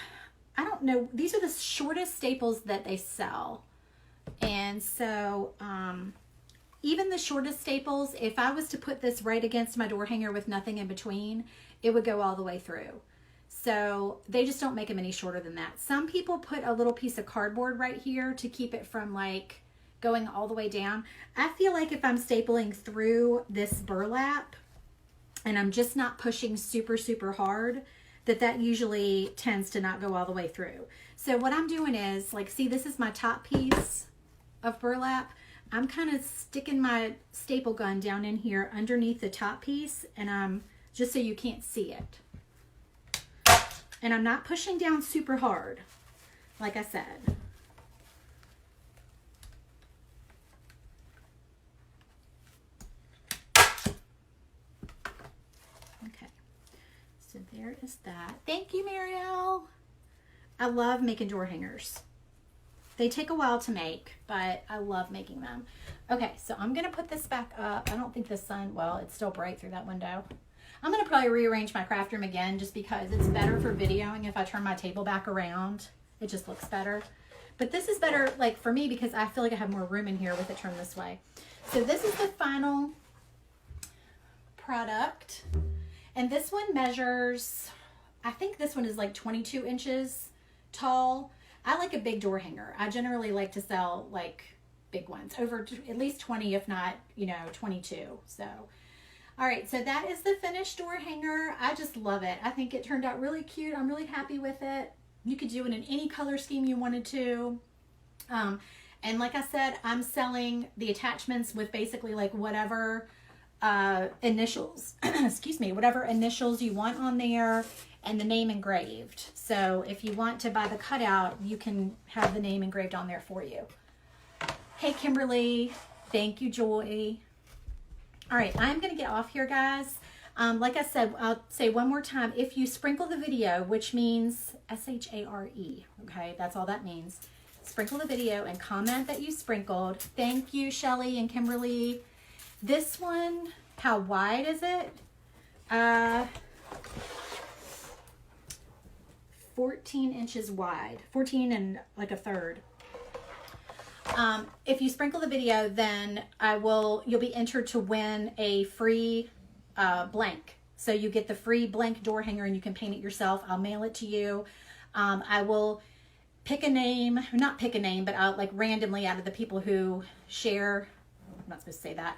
I don't know, these are the shortest staples that they sell. And so even the shortest staples, if I was to put this right against my door hanger with nothing in between, it would go all the way through. So they just don't make them any shorter than that. Some people put a little piece of cardboard right here to keep it from like going all the way down. I feel like if I'm stapling through this burlap and I'm just not pushing super, super hard, that usually tends to not go all the way through. So what I'm doing is, like, see, this is my top piece of burlap. I'm kind of sticking my staple gun down in here underneath the top piece, and I'm just so you can't see it. And I'm not pushing down super hard, like I said. Okay, so there is that. Thank you, Marielle. I love making door hangers. They take a while to make, but I love making them. Okay, so I'm gonna put this back up. I don't think the sun, well, it's still bright through that window. I'm gonna probably rearrange my craft room again just because it's better for videoing if I turn my table back around. It just looks better. But this is better, like, for me because I feel like I have more room in here with it turned this way. So this is the final product. And this one measures, I think this one is like 22 inches tall. I like a big door hanger. I generally like to sell like big ones, over at least 20, if not, 22. So, all right, so that is the finished door hanger. I just love it. I think it turned out really cute. I'm really happy with it. You could do it in any color scheme you wanted to. And like I said, I'm selling the attachments with basically like whatever initials, excuse me, whatever initials you want on there and the name engraved. So if you want to buy the cutout, you can have the name engraved on there for you. Hey, Kimberly. Thank you, Joy. All right, I'm going to get off here, guys. Like I said, I'll say one more time. If you sprinkle the video, which means S-H-A-R-E, okay, that's all that means. Sprinkle the video and comment that you sprinkled. Thank you, Shelly and Kimberly. This one, how wide is it? 14 inches wide, 14 and like a third. If you sprinkle the video, then you'll be entered to win a free blank. So you get the free blank door hanger and you can paint it yourself. I'll mail it to you. I will pick a name, not pick a name, but I'll like randomly out of the people who share, I'm not supposed to say that,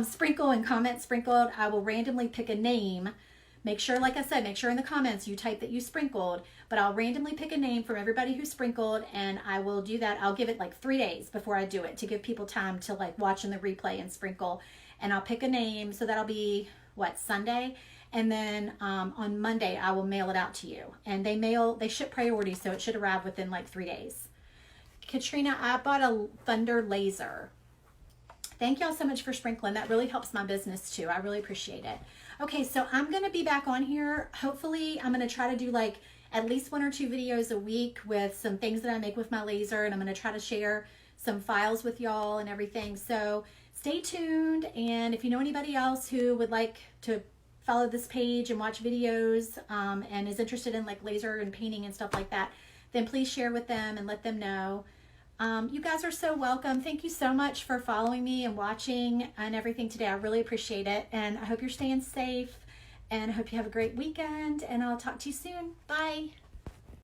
sprinkle and comment sprinkled, I will randomly pick a name. Make sure, like I said, make sure in the comments you type that you sprinkled, but I'll randomly pick a name from everybody who sprinkled, and I will do that. I'll give it like 3 days before I do it to give people time to like watch in the replay and sprinkle. And I'll pick a name, so that'll be, Sunday? And then on Monday, I will mail it out to you. And they ship priority, so it should arrive within like 3 days. Katrina, I bought a Thunder Laser. Thank y'all so much for sprinkling. That really helps my business too. I really appreciate it. Okay, so I'm going to be back on here. Hopefully, I'm going to try to do like at least 1 or 2 videos a week with some things that I make with my laser. And I'm going to try to share some files with y'all and everything. So stay tuned. And if you know anybody else who would like to follow this page and watch videos and is interested in like laser and painting and stuff like that, then please share with them and let them know. You guys are so welcome. Thank you so much for following me and watching and everything today. I really appreciate it. And I hope you're staying safe and I hope you have a great weekend, and I'll talk to you soon. Bye.